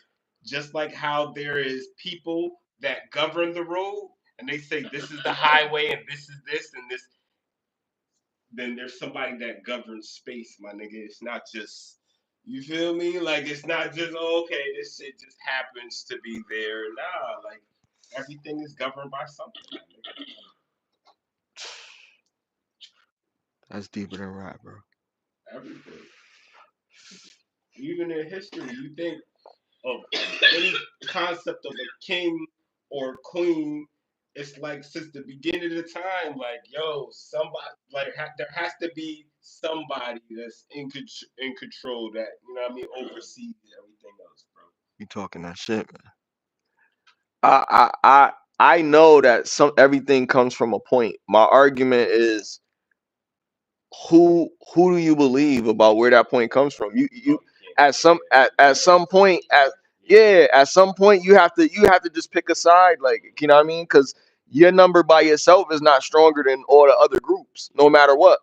just like how there is people that govern the road, and they say this is the highway and this is this and this, then there's somebody that governs space, my nigga. It's not just, you feel me? Like, it's not just, oh, okay, this shit just happens to be there. Nah, like, everything is governed by something, my nigga. That's deeper than rap, bro. Everything. Even in history, you think of any concept of a king or queen, it's like since the beginning of the time, like, yo, somebody, like, there has to be somebody that's in control that, you know what I mean, oversees everything else, bro. You talking that shit, man. I know that everything comes from a point. My argument is who do you believe about where that point comes from? You at some point at some point you have to just pick a side, like, you know what I mean? Because your number by yourself is not stronger than all the other groups, no matter what.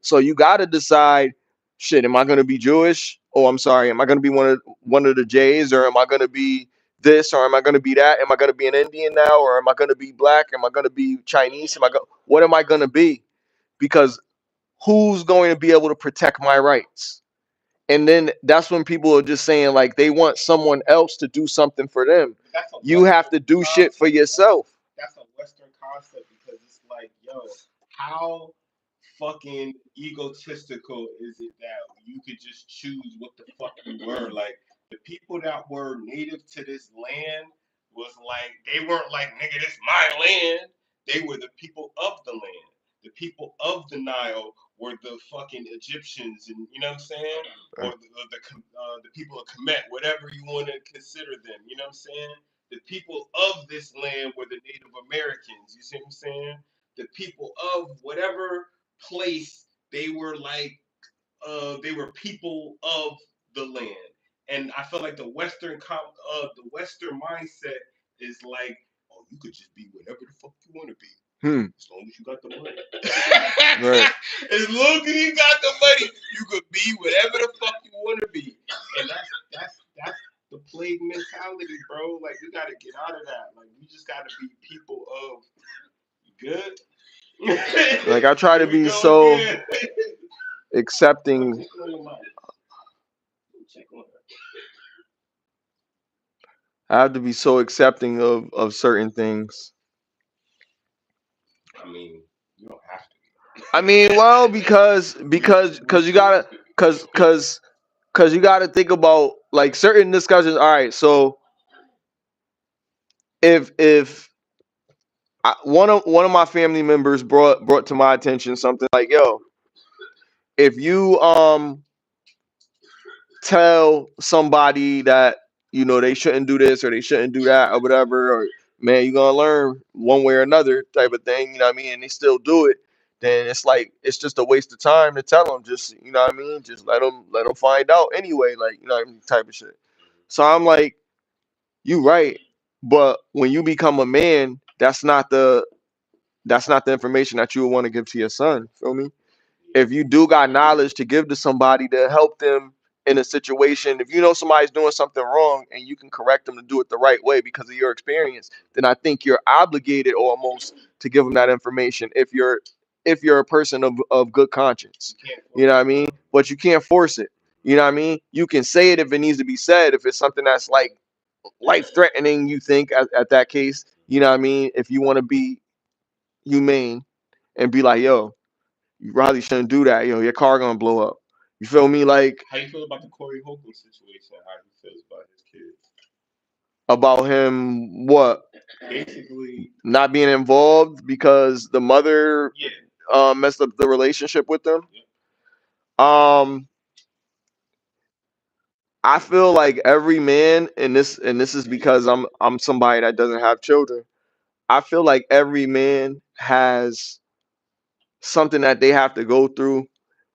So you got to decide, shit, am I going to be Jewish? Oh, I'm sorry, am I going to be one of the Jays, or am I going to be this, or am I going to be that? Am I going to be an Indian now, or am I going to be black? Am I going to be Chinese? What am I going to be? Because who's going to be able to protect my rights? And then that's when people are just saying, like, they want someone else to do something for them. You have to do shit for yourself. That's a Western concept, because it's like, yo, how fucking egotistical is it that you could just choose what the fuck you were? Like, the people that were native to this land was like, they weren't like, nigga, this my land. They were the people of the land. The people of the Nile were the fucking Egyptians, and you know what I'm saying, or the people of Kemet, whatever you want to consider them. You know what I'm saying? The people of this land were the Native Americans. You see what I'm saying? The people of whatever place, they were like, they were people of the land. And I feel like the Western mindset is like, oh, you could just be whatever the fuck you want to be. As long as you got the money. Right. As long as you got the money, you could be whatever the fuck you want to be. And that's the plague mentality, bro. Like, we gotta get out of that. Like, we just gotta be people of good. Like, I try to be so accepting I have to be so accepting of certain things. I mean, you don't have to. I mean, well, because you gotta cause you gotta think about like certain discussions. All right, so if one of my family members brought to my attention something like, yo, if you tell somebody that they shouldn't do this or they shouldn't do that or whatever, or man, you're gonna learn one way or another type of thing, you know what I mean, and they still do it, then it's like it's just a waste of time to tell them. Just, you know what I mean, just let them find out anyway, like, you know what I mean, type of shit. So I'm like, you right, but when you become a man, that's not the information that you would want to give to your son. Feel me? If you do got knowledge to give to somebody to help them in a situation, if you know somebody's doing something wrong and you can correct them to do it the right way because of your experience, then I think you're obligated almost to give them that information if you're a person of good conscience. You know what I mean? But you can't force it. You know what I mean? You can say it if it needs to be said, if it's something that's like life threatening, you think at that case, you know what I mean? If you want to be humane and be like, yo, you probably shouldn't do that. Yo, your car gonna blow up. You feel me? Like, How you feel about the Corey Holcomb situation? How he feels about his kids? about him, what? Basically, Not being involved because the mother yeah. messed up the relationship with them. Yeah. Um, I feel like every man, and this is because I'm somebody that doesn't have children. I feel like every man has something that they have to go through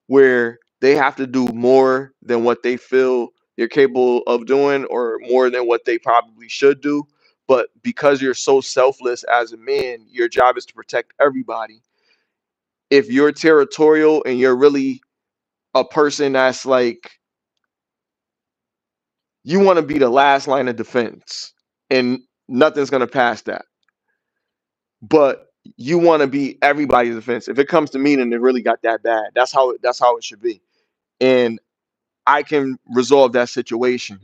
where they have to do more than what they feel they're capable of doing or more than what they probably should do. But because you're so selfless as a man, your job is to protect everybody. If you're territorial and you're really a person that's like, you want to be the last line of defense and nothing's going to pass that. But you want to be everybody's defense. If it comes to me, then it really got that bad. That's how it should be. And I can resolve that situation.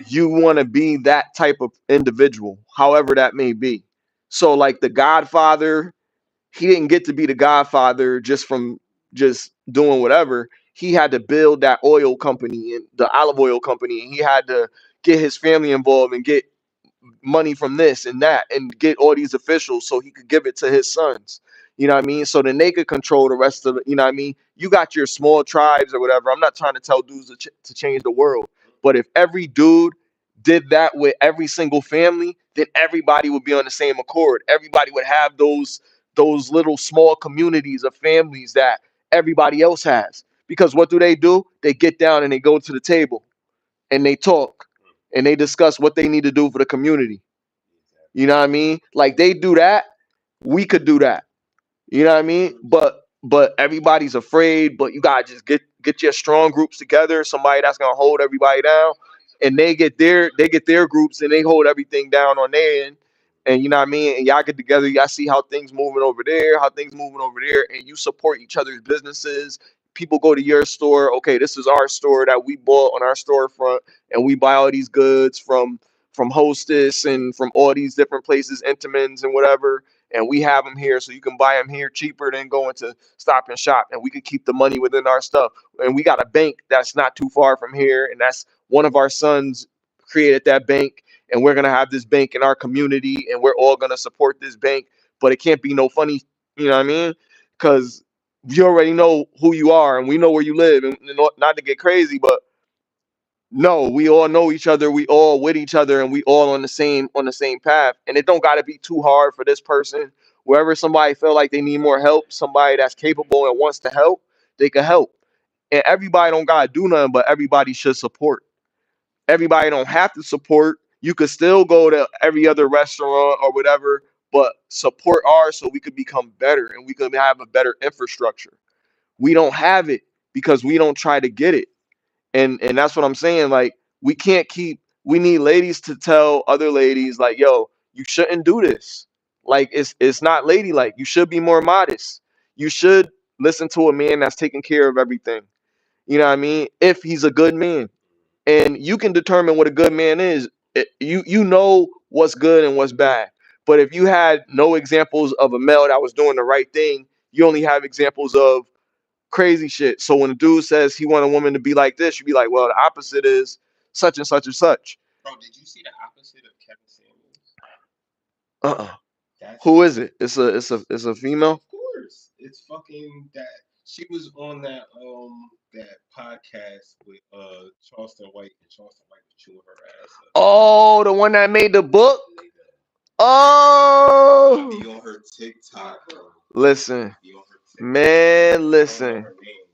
You want to be that type of individual, however that may be. So like the Godfather, he didn't get to be the Godfather just from just doing whatever. He had to build that oil company and the olive oil company, and he had to get his family involved and get money from this and that and get all these officials so he could give it to his sons. You know what I mean? So then they could control the rest of it. You know what I mean? You got your small tribes or whatever. I'm not trying to tell dudes to change the world. But if every dude did that with every single family, then everybody would be on the same accord. Everybody would have those little small communities of families that everybody else has. Because what do? They get down and they go to the table and they talk and they discuss what they need to do for the community. You know what I mean? Like they do that, we could do that. You know what I mean? But everybody's afraid. But you gotta just get your strong groups together. Somebody that's gonna hold everybody down, and they get their groups and they hold everything down on their end. And you know what I mean? And y'all get together, y'all see how things moving over there, how things moving over there, and you support each other's businesses. People go to your store. Okay, this is our store that we bought on our storefront, and we buy all these goods from Hostess and from all these different places, Intamins and whatever, and we have them here, so you can buy them here cheaper than going to Stop and Shop, and we could keep the money within our stuff. And we got a bank that's not too far from here, and that's one of our sons created that bank, and we're gonna have this bank in our community, and we're all gonna support this bank. But it can't be no funny, you know what I mean? Because you already know who you are, and we know where you live, and not to get crazy, but no, we all know each other. We all with each other, and we all on the same path. And it don't got to be too hard for this person. Wherever somebody feel like they need more help, somebody that's capable and wants to help, they can help. And everybody don't gotta do nothing, but everybody should support. Everybody don't have to support. You could still go to every other restaurant or whatever, but support ours so we could become better and we could have a better infrastructure. We don't have it because we don't try to get it. And that's what I'm saying. Like, we need ladies to tell other ladies, like, yo, you shouldn't do this. Like, it's not ladylike. You should be more modest. You should listen to a man that's taking care of everything. You know what I mean? If he's a good man. and you can determine what a good man is. You know what's good and what's bad. But if you had no examples of a male that was doing the right thing, you only have examples of crazy shit. So when a dude says he want a woman to be like this, you be like, well, the opposite is such and such and such. Bro, did you see the opposite of Kevin Samuels? Uh-uh. That's Who is it? It's a female. of course. It's fucking that she was on that podcast with Charleston White, and Charleston White was chewing her ass up. Oh, the one that made the book. I Oh, be on her TikTok, bro. listen, I be on her TikTok. man, I don't know listen. her name,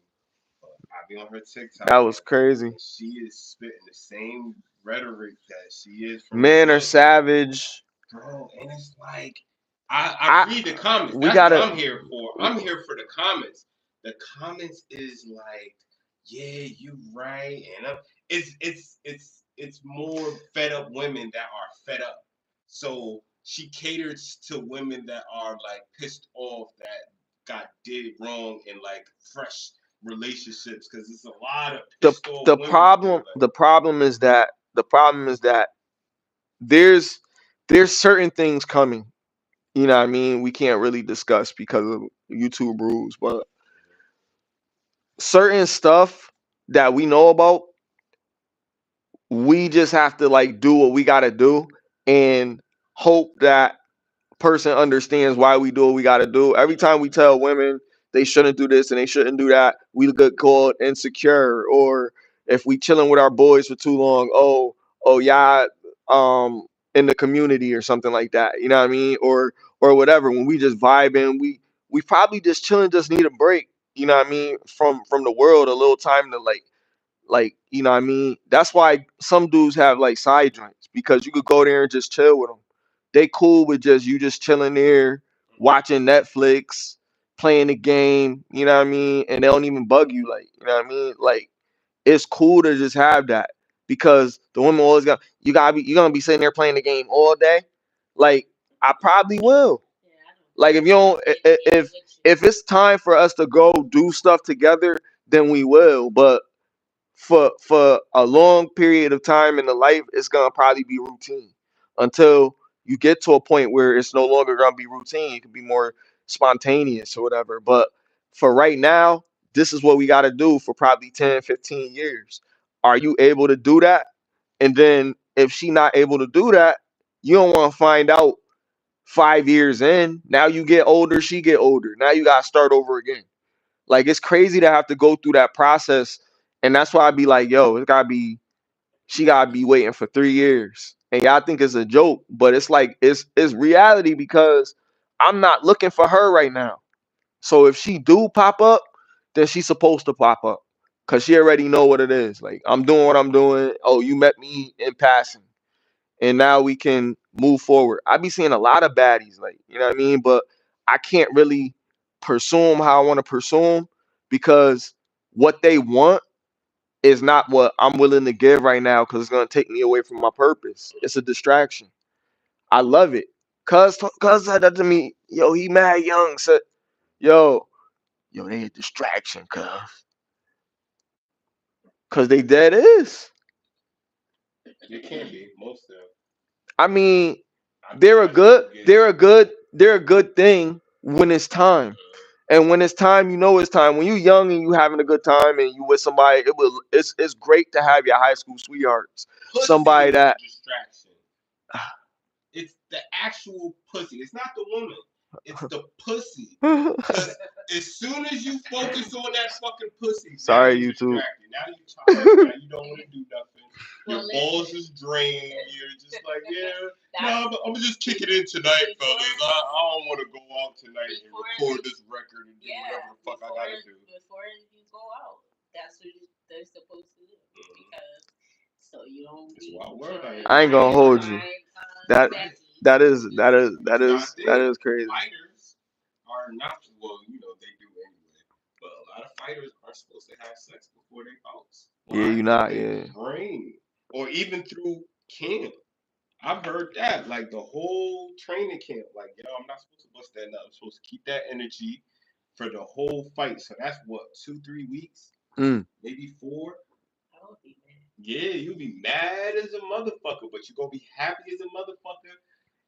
but I be on her TikTok. That was crazy. And she is spitting the same rhetoric that she is from Men the are book, savage. bro. And it's like I read the comments. We That's gotta. what I'm here for. I'm here for the comments. The comments is like, yeah, you right, and it's more fed up women that are fed up. So she caters to women that are like pissed off that got did wrong in like fresh relationships, because it's a lot of the pissed off the women. problem Like, the problem is that there's certain things coming. You know what I mean? We can't really discuss because of YouTube rules, but certain stuff that we know about, we just have to like do what we gotta do and hope that person understands why we do what we gotta do. Every time we tell women they shouldn't do this and they shouldn't do that, we get called insecure. Or if we chilling with our boys for too long, oh yeah, in the community or something like that. You know what I mean? Or whatever. When we just vibing, we probably just chilling, just need a break. You know what I mean? From the world, a little time to you know what I mean? That's why some dudes have like side joints, because you could go there and just chill with them. They cool with just you just chilling there, watching Netflix, playing the game, you know what I mean? And they don't even bug you, like, you know what I mean? Like, it's cool to just have that, because the women always got you're gonna be sitting there playing the game all day. Like, I probably will. Like, if you don't if it's time for us to go do stuff together, then we will. But for a long period of time in the life, it's gonna probably be routine until you get to a point where it's no longer gonna be routine. It can be more spontaneous or whatever. But for right now, this is what we gotta do for probably 10, 15 years. Are you able to do that? And then if she not able to do that, you don't want to find out 5 years in. Now you get older, she get older. Now you gotta start over again. Like, it's crazy to have to go through that process. And that's why I'd be like, yo, she gotta be waiting for 3 years. And y'all think it's a joke, but it's like it's reality, because I'm not looking for her right now. So if she do pop up, then she's supposed to pop up. Cause she already know what it is. Like, I'm doing what I'm doing. Oh, you met me in passing. And now we can move forward. I be seeing a lot of baddies, like, you know what I mean? But I can't really pursue them how I want to pursue them, because what they want is not what I'm willing to give right now, because it's gonna take me away from my purpose. It's a distraction. I love it. Cuz said that to me, yo, he mad young. Said, yo, they a distraction, cuz they dead is. it can be most of them. I mean, I be they're a trying to good, get they're a good thing when it's time. And when it's time, you know it's time. When you young and you having a good time and you with somebody, it's great to have your high school sweethearts. pussy Somebody is the that distraction. It's the actual pussy. It's not the woman. It's the pussy. Because as soon as you focus on that fucking pussy, Sorry, now you're YouTube. distracted. Now you're tired. Now you don't want to do nothing. Your balls is drained. You're just like, yeah, no, but I'm gonna just kick it in tonight, fellas. I don't want to go out tonight and record this record and do whatever the fuck I gotta do. Before you go out, that's what they're supposed to do. Because so you don't It's be a wild world out here. I ain't gonna hold you. That that is crazy. Fighters are not, well, they do anyway. But a lot of fighters are supposed to have sex before they bouts. Yeah, you not, They yeah. brain, or even through camp. I've heard that, like the whole training camp. Like, yo, I'm not supposed to bust that nut. I'm supposed to keep that energy for the whole fight. So that's what, 2, 3 weeks, Mm. maybe 4. That would be bad. Yeah, you be mad as a motherfucker, but you gonna be happy as a motherfucker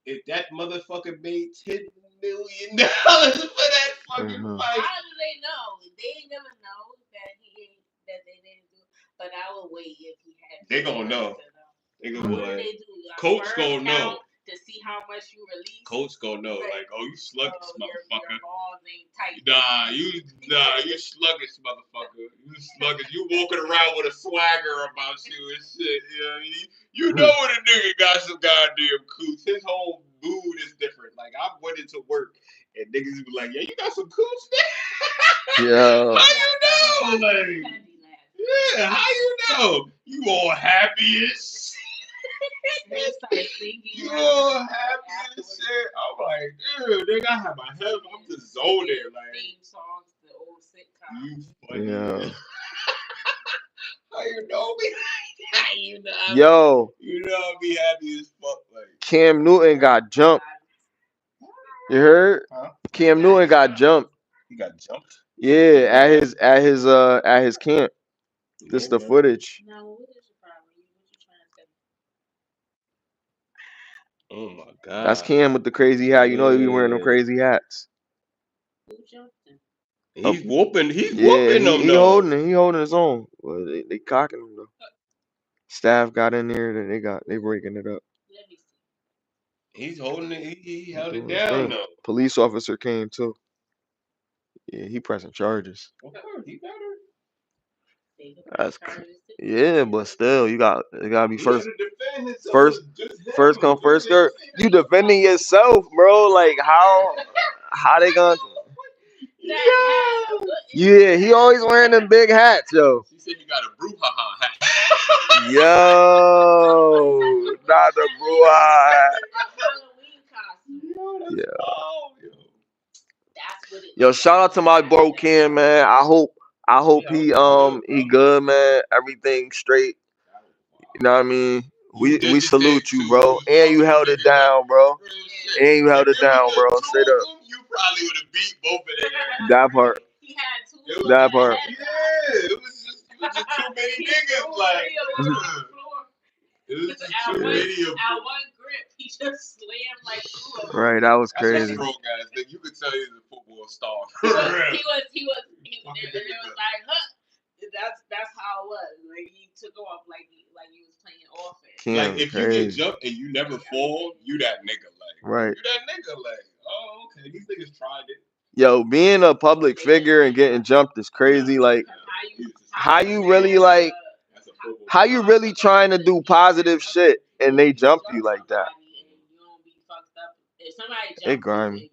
if that motherfucker made $10 million for that fucking Mhm. fight. How do they know? They ain't never know that they didn't do. But I would wait if he had. They gonna know. They gonna What be do like, they do? Coach Sperm gonna know. count to see how much you release. Coach gonna know. Like, Like, oh, you sluggish motherfucker. Your balls ain't tight. You sluggish motherfucker. You sluggish. You walking around with a swagger about you and shit. You know when a nigga got some goddamn cooch. His whole mood is different. Like, I went into work and niggas be like, yeah, you got some cooch there? Yeah. How you know? Like, yeah, how you know? You all happy as you all happy as shit. I'm like, dude, nigga, I have my head. I'm just zoning. Like, theme songs, the old sitcom. you funny. Yeah. How you know me? How you know? Yo, You know I be happy as fuck. Like, Cam Newton got jumped. You heard? huh? Cam Newton got jumped. He got jumped. Yeah, at his camp. This the footage. No, what is your problem? What you trying to say? Oh my god. That's Cam with the crazy hat. You know he be wearing them crazy hats. Who jumped him? He's whooping. He's Yeah, whooping them he though. holding it. He holding his own. Well, they cocking him though. Staff got in there, then they breaking it up. Let me see. He's holding it. He held it Doing his down thing. though. Police officer came too. Yeah, he pressing charges. Of course, he better. That's yeah, but still, it gotta be first come first serve. You defending yourself, bro. Like how they gonna? Yeah, he always wearing them big hats, yo. She said he got a brouhaha hat. Yo, not the brouhaha. Yeah. Yo, shout out to my bro Cam, man. I hope he good, man. Everything straight. You know what I mean? We salute you, bro. And you held it down, bro. And you held it down, bro. Straight up. You probably would have beat both of them. That part. That part. Yeah, it was just too many niggas. Like, it was just too many of them. At one grip, he just slammed like two of them. Right, that was That's crazy. strong guys. Like, you could tell he's a football star. He was like, huh? That's how it was. Like he took off like he was playing offense. Cam, like if crazy. you get jumped and you never fall, you that nigga. Like, right. You that nigga. Like, oh, okay, these niggas tried it. Yo, being a public figure and getting jumped is crazy. Like, how you really like? How you really trying to do positive shit and they jump you like that? They grimy.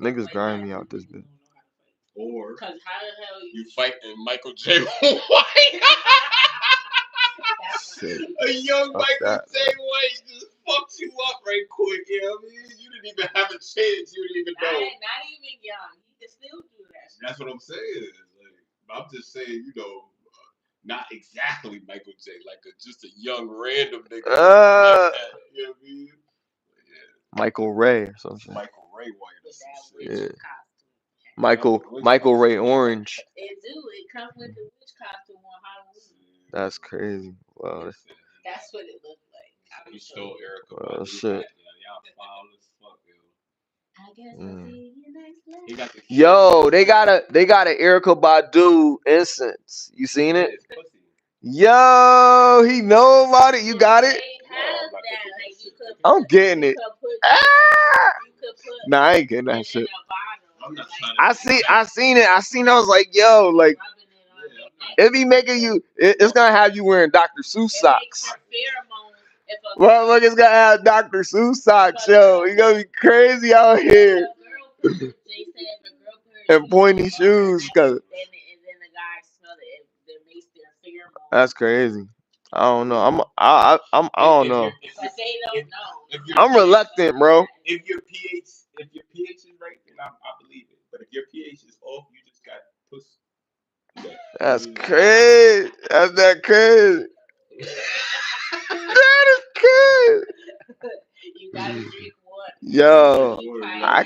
Niggas grimy out this bitch. Or because how the hell you fighting Michael J. White? A young Michael J. White just fucked you up right quick. You know what I mean? You didn't even have a chance. You didn't even know. Not even young. He can still do that shit. That's what I'm saying. Like, I'm just saying, you know, not exactly Michael J. Like just a young random nigga. You know what I mean? Yeah. Michael Ray or something. Michael Ray White or some shit. Yeah. Costume. Michael Ray Orange. It do. It comes with the witch costume on Halloween. That's crazy. Wow. That's what it looked like. You stole Erica. Oh shit. Y'all foul as fuck, yo. I guess I'll see you next week. Yo, they got a Erykah Badu instance. You seen it? Yo, he know about it. You got it? I'm getting it. Nah, I ain't getting that shit. I seen it. I was like, yo, like it be making you. It's gonna have you wearing Dr. Seuss socks. Well, look, it's gonna have Dr. Seuss socks, yo. You gonna be crazy out here. And pointy shoes, cause that's crazy. I don't know. I don't know. I'm reluctant, bro. If your pH is right, then I believe it. But if your pH is off, you just got pussy. That's crazy. That's that crazy. That is crazy. You gotta drink water. Yo, I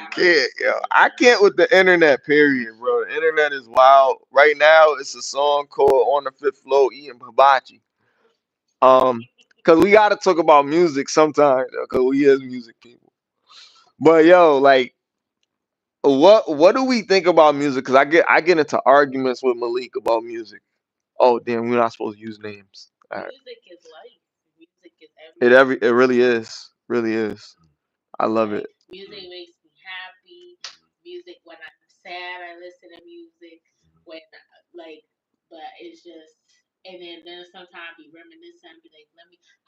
can't with the internet, period, bro. The internet is wild. Right now, it's a song called On the Fifth Floor Eating Hibachi. Cause we gotta talk about music sometimes, cause we is music people. But yo, like, what do we think about music? Cause I get into arguments with Malik about music. Oh damn, we're not supposed to use names. All right. Music is life. Music is It really is, really is. I love like it. music makes me happy. Music when I'm sad, I listen to music. When like, but it's just and then sometimes be reminiscent and be like,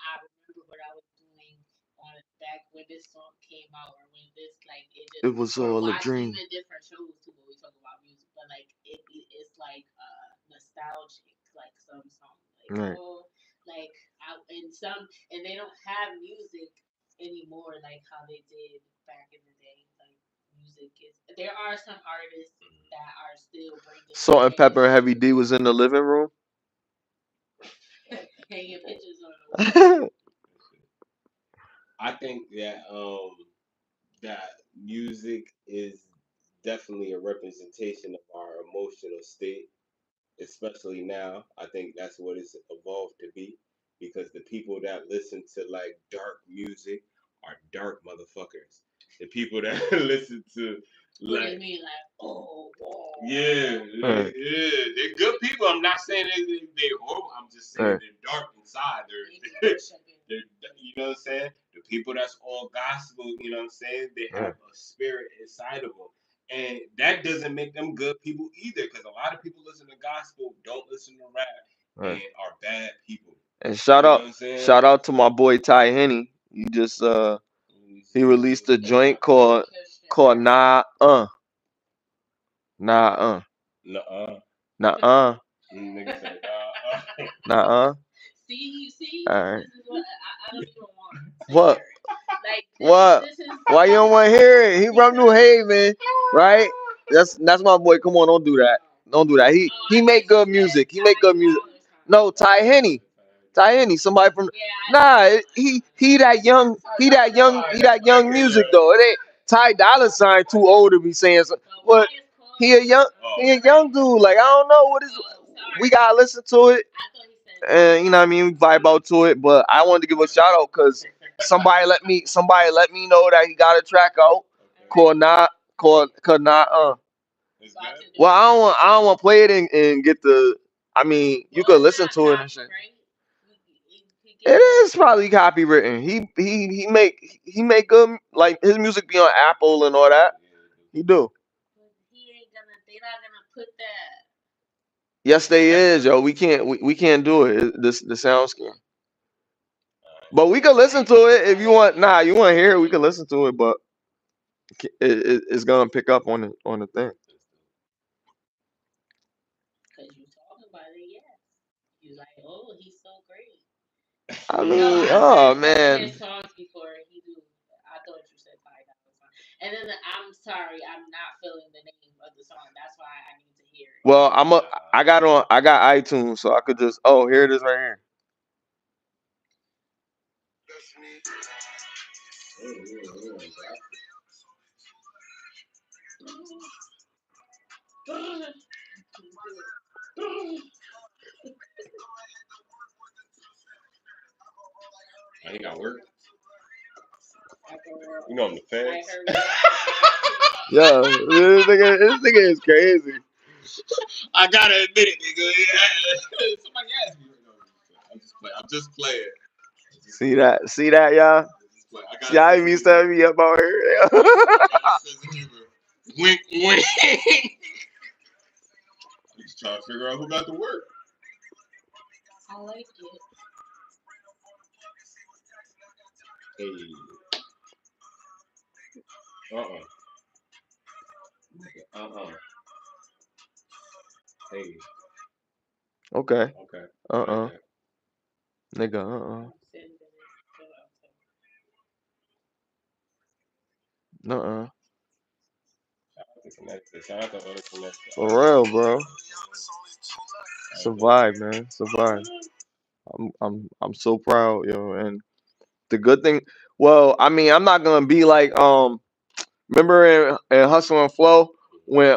I remember what I was doing on back when this song came out or when this like it It just was or all a watch dream. even different shows too when we talk about music. But like it's like nostalgic, like some songs like Right. like and some and they don't have music anymore like how they did back in the day. Like music is there are some artists that are still bringing Salt and fans Pepper Heavy D was in the living room. hanging pictures on the wall. I think that music is definitely a representation of our emotional state, especially now. I think that's what it's evolved to be because the people that listen to like dark music are dark motherfuckers. The people that listen to What do you like mean like yeah, Right, they're good people. I'm not saying they're horrible. I'm just saying right, they're dark inside. maybe worshiping? They're, you know what I'm saying? The people that's all gospel, you know what I'm saying? They have right, a spirit inside of them. And that doesn't make them good people either, because a lot of people listen to gospel, don't listen to rap, right. and are bad people. And You know what I'm saying? shout out to my boy Ty Henny. He released a He's joint a Christian. called Nah Nuh-uh. Nah Nigga said, Nah See, All right. this is what I don't even want to What? hear it. Like What? this is Why you don't want to hear it? He from New because Haven, right? That's my boy. Come on, don't do that. Don't do that. He I make thought you good said music. He Ty make good music. Dolla Sign. No, Ty Henny. Ty Henny, somebody from Yeah, I Nah, know. he that young, he that young music though. It ain't Ty Dolla Sign too old to be saying something. But why What is called? he a young dude. Like I don't know what is Oh, we sorry. gotta listen to it I thought he said and you know what I mean, we vibe out to it, but I wanted to give a shout out because somebody let me know that he got a track out called not called not about to do well it. I don't want to play it and get the I mean you Well, could it's listen not to it and shit. copyright. He It get is probably copywritten. He make good like his music be on Apple and all that. He do. but he ain't gonna. They not gonna put that. Yes, they is, yo. We can't do it. This the sound scheme. But we could listen to it if you want. Nah, you want to hear it? We could listen to it, but it's gonna pick up on the thing. Cause you talking about it, yes. You like, oh, he's so great. I No, mean, I've oh heard some of man. his songs before. He do. I thought you said Ty Dolla Sign. And then I'm sorry, I'm not feeling the name of the song. That's why I need to hear it. Well, I got iTunes, so I could just here it is right here. I ain't got work. Like a, You know I'm the feds. like her reaction. Yo, this nigga is crazy. I gotta admit it, nigga. Yeah. Somebody asked me. I'm just playing. See that, y'all. I got See how he be setting me up out here. Wink, wink. I'm just trying to figure out who got the work. I like it. Hey. Hey. Okay. Okay. Nigga, I'm sending it. Shout out to other connected. For real, bro. Survive, man. Survive. I'm so proud, yo. And the good thing, well, I mean, I'm not gonna be like remember in Hustle and Flow when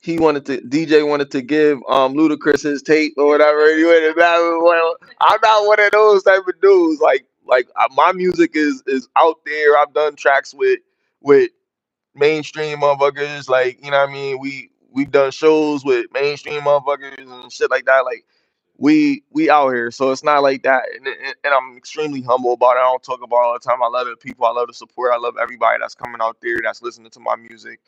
DJ wanted to give Ludacris his tape or whatever. He went and well, I'm not one of those type of dudes. My music is out there. I've done tracks with mainstream motherfuckers. Like, you know what I mean? We've done shows with mainstream motherfuckers and shit like that. Like, we out here, so it's not like that. And I'm extremely humble about it. I don't talk about it all the time. I love the people. I love the support. I love everybody that's coming out there that's listening to my music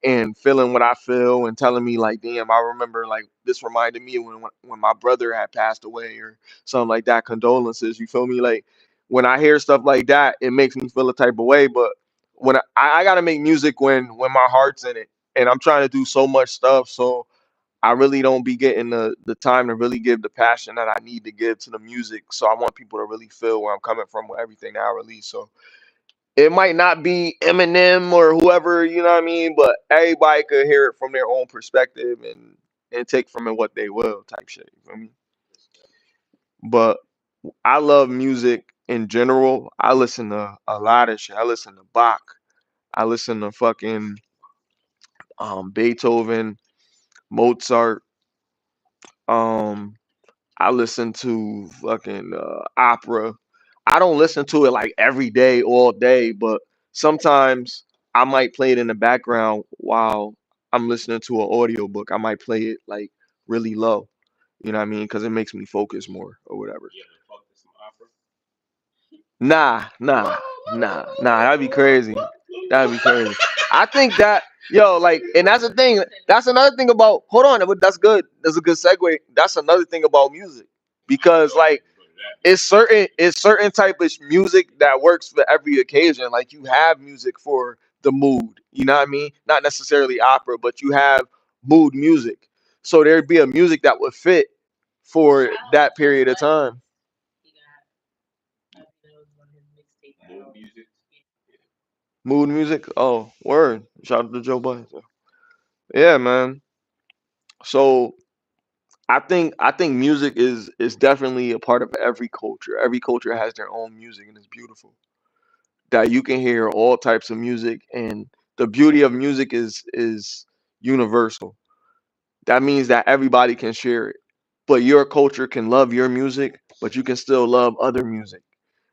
and feeling what I feel and telling me like, damn, I remember like this reminded me when my brother had passed away or something like that. Condolences, you feel me? Like when I hear stuff like that, it makes me feel a type of way. But when I gotta make music when my heart's in it, and I'm trying to do so much stuff, so I really don't be getting the time to really give the passion that I need to give to the music. So I want people to really feel where I'm coming from with everything that I release. So it might not be Eminem or whoever, you know what I mean, but everybody could hear it from their own perspective and take from it what they will type shit. You feel me? But I love music in general. I listen to a lot of shit. I listen to Bach. I listen to fucking Beethoven, Mozart. Um, I listen to fucking opera. I don't listen to it like every day, all day, but sometimes I might play it in the background while I'm listening to an audiobook. I might play it like really low, you know what I mean? Because it makes me focus more or whatever. You ever fuck with some opera? Nah. That'd be crazy. That'd be crazy. I think that, yo, like, and that's the thing. That's another thing about. Hold on, but that's good. That's a good segue. That's another thing about music, because like it's certain type of music that works for every occasion. Like you have music for the mood. You know what I mean? Not necessarily opera, but you have mood music. So there'd be a music that would fit for that period of time. Mood music. Mood music. Oh, word. Shout out to Joe Budden. Yeah, man. So I think music is definitely a part of every culture. Every culture has their own music, and it's beautiful that you can hear all types of music. And the beauty of music is universal. That means that everybody can share it. But your culture can love your music, but you can still love other music.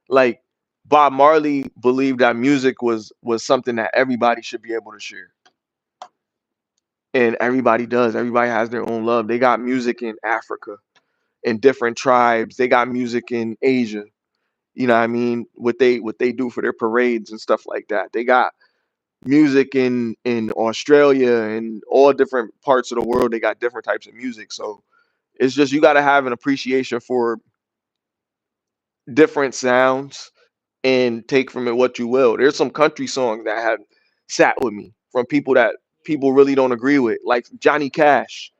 Like Bob Marley believed that music was something that everybody should be able to share. And everybody does. Everybody has their own love. They got music in Africa, in different tribes. They got music in Asia. You know what I mean? What they do for their parades and stuff like that. They got music in Australia and all different parts of the world. They got different types of music. So it's just you got to have an appreciation for different sounds and take from it what you will. There's some country songs that have sat with me from people that people really don't agree with, like Johnny Cash.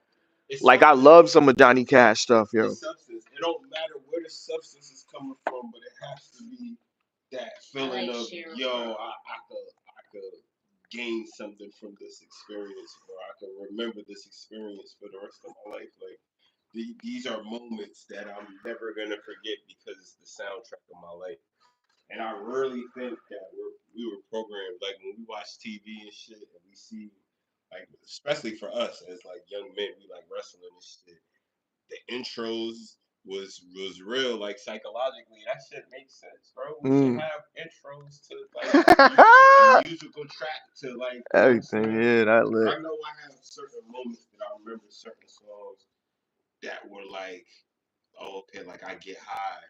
It's Like I something. love some of Johnny Cash stuff, The yo. substance. It don't matter where the substance is coming from, but it has to be that feeling like of Cheryl yo, Crow. I could gain something from this experience, or I could remember this experience for the rest of my life. Like these are moments that I'm never gonna forget because it's the soundtrack of my life. And I really think that we were programmed like when we watch TV and shit, and we see like especially for us as like young men, we like wrestling and shit. The intros was real, like psychologically, that shit makes sense, bro. We should Mm. have intros to like a musical track to like, you know what I'm Everything, saying? yeah, that lit. I know I have certain moments that I remember certain songs that were like, oh, okay, like I get high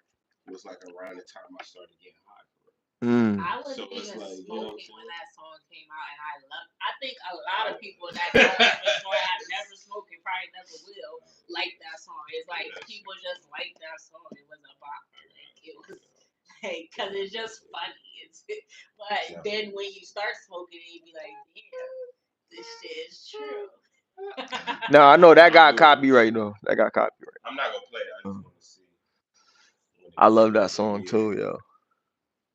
was like around the time I started getting high. Mm. I wasn't So it's even like, you know what I'm smoking when saying? that song came out, and I love. I think a lot of people that don't even smoke, have never smoked, and probably never will, like that song. It's like people just like that song. It was about like it was like because it's just funny. It's but then when you start smoking, you be like, damn, this shit is true. No, I know that got I'm good. copyright though. That got copyright. I'm not gonna play it. I just want to see when I it love gets that song too, yo.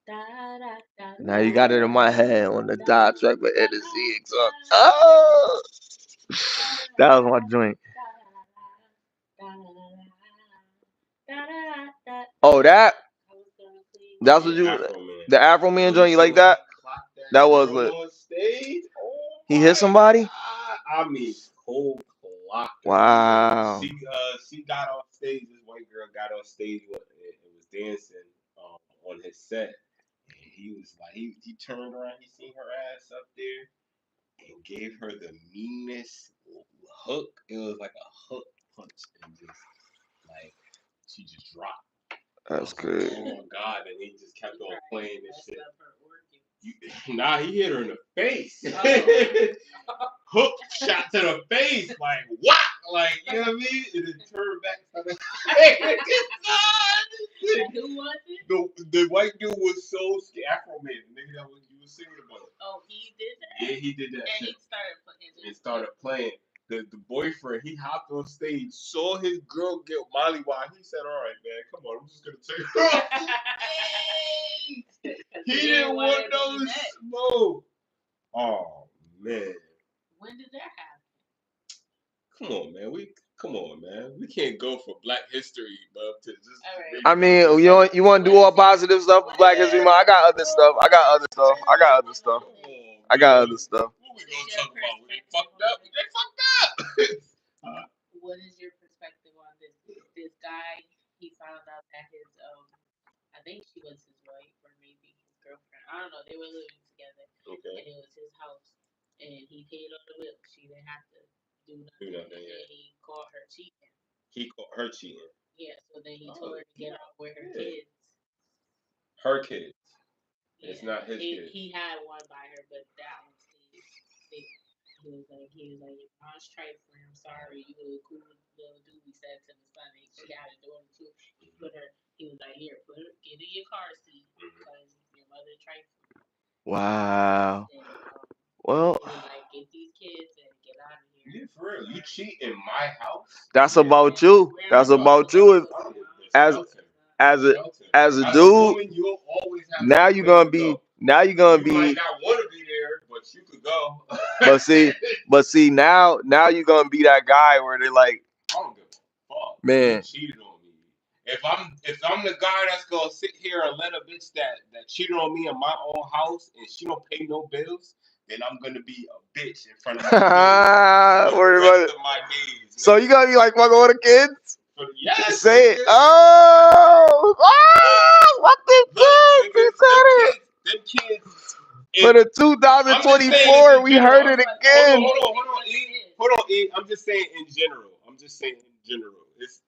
Da, da, da, Now you got it in my head on the da, dot track with da, Edison. So, da, oh, that was my joint. Oh, that's what the you, Afro Man. the Afro Man Yo, joint. you You see like when he that? clocked that That was girl lit. on stage? Oh He my hit somebody. god! I mean, cold clocked her. Wow. She got on stage. This white girl got on stage and was dancing on his set. And he was like, he turned around, he seen her ass up there and gave her the meanest hook. It was like a hook punch and just like she just dropped. That's Like, good. oh my God. And he just kept on playing this shit. Nah, he hit her in the face. Hook shot to the face, like what? Like, you know what I mean? And then turned back. Who was it? The white dude was so scared. Afro man, the nigga that you was singing about. Oh, he did that? Yeah, he did that and shit. He started playing. The boyfriend, he hopped on stage, saw his girl get mollywopped. He said, all right, man, come on, I'm just going to take her off. He didn't want no smoke. Oh, man. When did that happen? Come on, man. We can't go for Black History, bro. To just Right. I mean, you want to do all positive stuff for Black History Month? I got other stuff. What we gonna talk about? When they fucked up? They fucked up. What is your perspective on this? This guy, he found out that his I think she was his wife or maybe his girlfriend. I don't know. They were living together. Okay. And it was his house. And he paid on the bill. She didn't have to do nothing. And he caught her cheating. He caught her cheating. Yeah, so then he told her to get out with her kids. Her kids. Yeah. It's not his kids. He had one by her, but that one's his. He was like, your mom's trifling. I'm sorry. You a cool little dude. He said to the son, she had a daughter too. He was like, here, get in your car seat because your mother trifling. Wow. And, well, he was like, get these kids and get out of here. Yeah, for real. You cheat in my house. That's about you. That's about you. As a dude, now you're gonna be. You might not want to be there, but you could go. but see, now you're gonna be that guy where they're like, I don't give a fuck. Man, you cheated on me. If I'm the guy that's gonna sit here and let a bitch that cheated on me in my own house and she don't pay no bills, then I'm gonna be a bitch in front of my kids. For the rest of my days. So you gonna be like fucking with the kids? Yes. Say it. What the kids? He said it. Them kids. For the 2024, we heard it again. Hold on, E. I'm just saying in general.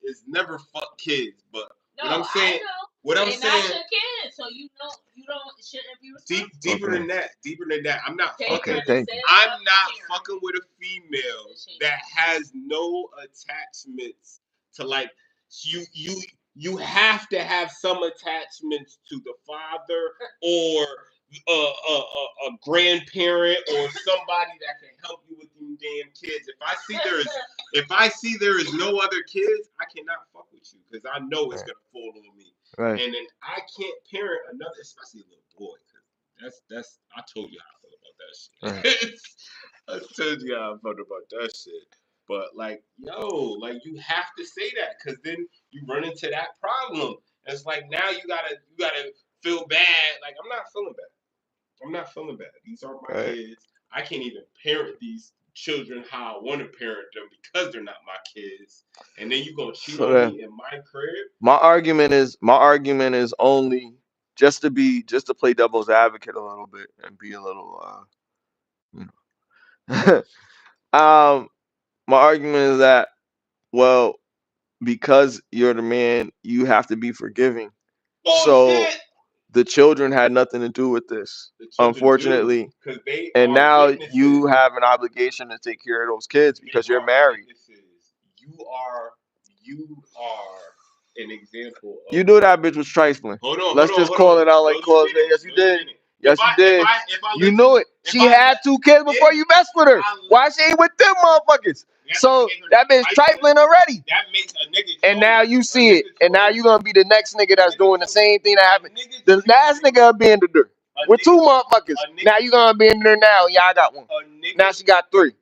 It's never fuck kids, but no, I'm saying not your kids, so you shouldn't be responsible. Deeper than that. I'm not fucking. Thank you. I'm not fucking with a female that has no attachments to like you have to have some attachments to the father or a grandparent or somebody that can help you with them damn kids. If I see there is no other kids, I cannot fuck with you because I know it's gonna fall on me. Right. And then I can't parent another, especially a little boy. That's I told you how I feel about that shit. Right. I told you how I felt about that shit. But like, like you have to say that because then you run into that problem. And it's like now you gotta feel bad. Like I'm not feeling bad. These aren't my kids. I can't even parent these children how I want to parent them because they're not my kids. And then you gonna cheat on me in my crib. My argument is only just to play devil's advocate a little bit and be a little my argument is that, well, because you're the man, you have to be forgiving. So the children had nothing to do with this, unfortunately. And now you have an obligation to take care of those kids because you're married. You are an example. You knew that bitch was trifling. Let's just call it out like cause. Yes, you did. Yes, you did. You knew it. She had 2 kids before you messed with her. Why she ain't with them motherfuckers? So that bitch trifling already. That makes a nigga. And now you see it. And now you're gonna be the next nigga that's doing the same thing that happened. The last nigga abandoned her with 2 motherfuckers. Now you gonna abandon her now. Yeah, I got 1. Now she got 3.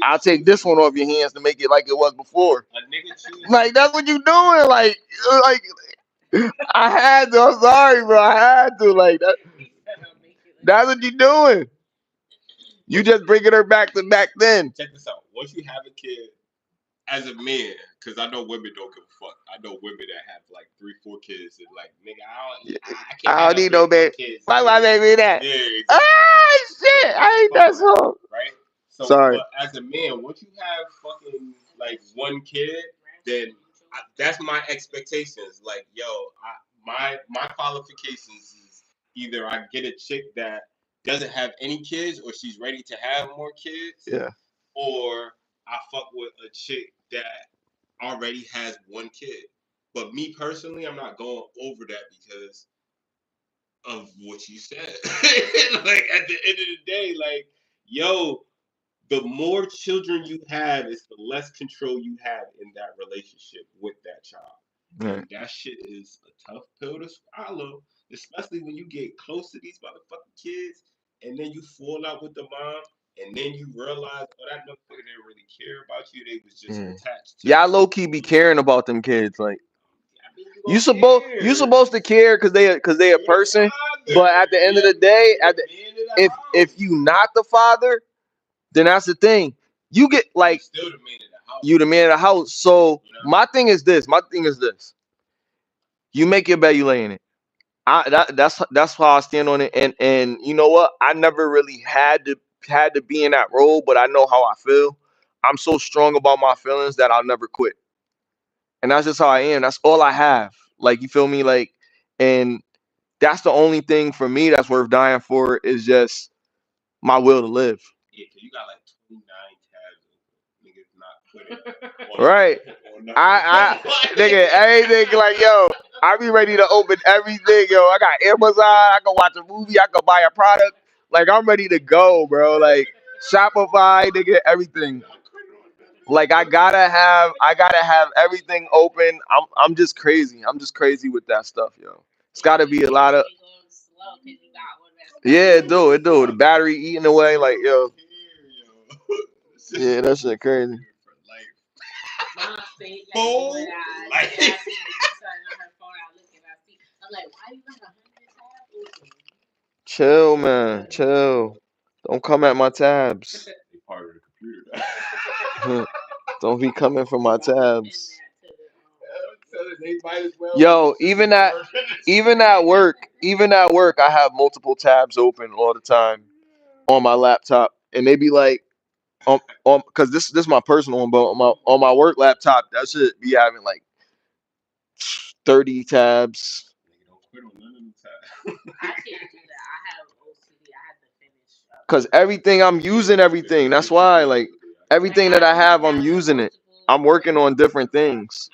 I'll take this one off your hands to make it like it was before. Like that's what you doing. Like I had to. I'm sorry, bro. I had to. Like that. That's what you doing. You just bringing her back to back then. Check this out. Once you have a kid, as a man, because I know women don't give a fuck. I know women that have like 3-4 kids and like, nigga, I can't I have don't need no 3-4 baby. kids. Why my baby that? Yeah, exactly. Ah, shit! I hate that song. Right? So, Sorry. but as a man, once you have fucking like one kid, then that's my expectations. Like, yo, my qualifications is either I get a chick that doesn't have any kids, or she's ready to have more kids. Yeah. Or I fuck with a chick that already has one kid. But me personally, I'm not going over that because of what you said. Like at the end of the day, like, yo, the more children you have is the less control you have in that relationship with that child. Right. And that shit is a tough pill to swallow, especially when you get close to these motherfucking kids and then you fall out with the mom and then you realize, oh, that motherfucker didn't really care about you. They was just attached to Y'all you. low key be caring about them kids. Like, I mean, you supposed to care because they a person. But at the end of the day, if you not the father, then that's the thing. You get like still the man of the house. you the man of the house. So You know? my thing is this. You make your bed, you lay in it. That's how I stand on it. And you know what? I never really had to be in that role, but I know how I feel. I'm so strong about my feelings that I'll never quit. And that's just how I am. That's all I have. Like, you feel me? Like, and that's the only thing for me that's worth dying for is just my will to live. Yeah, cause you got like 29 tabs. Niggas not quitting. Right. Nigga, everything like, yo, I be ready to open everything, yo. I got Amazon, I can watch a movie, I can buy a product. Like, I'm ready to go, bro. Like, Shopify, nigga, everything. Like, I gotta have everything open. I'm just crazy. I'm just crazy with that stuff, yo. It's gotta be a lot of it do. The battery eating away, like, yo. Yeah, that shit crazy. Chill, man. Chill. Don't come at my tabs. Part of the computer. Don't be coming for my tabs. Yo, even at work, I have multiple tabs open all the time on my laptop, and they be like, because this is my personal one, but on my work laptop, that should be having like 30 tabs. Don't quit on none of them tabs. I can't do that. I have OCD. I have to finish. Because everything, I'm using everything. That's why, like, everything that I have, I'm using it. I'm working on different things.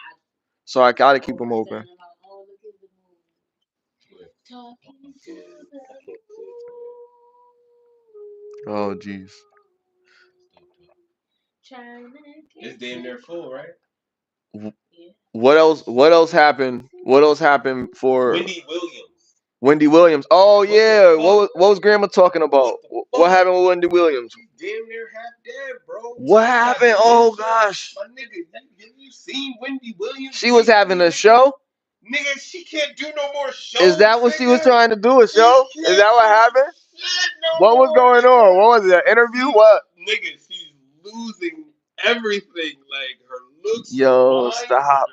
So I gotta keep them open. Oh, jeez. It's damn near full, right? What else happened? What else happened for Wendy Williams? Oh yeah. What was Grandma talking about? What happened with Wendy Williams? Damn near half dead, bro. What happened? Oh gosh. My nigga, have you seen Wendy Williams? She was having a show? Nigga, she can't do no more shows. Is that what she was trying to do? A show? Is that what happened? What was going on? What was it? An interview? What? Nigga, she's losing everything. Like her looks. Yo, stop.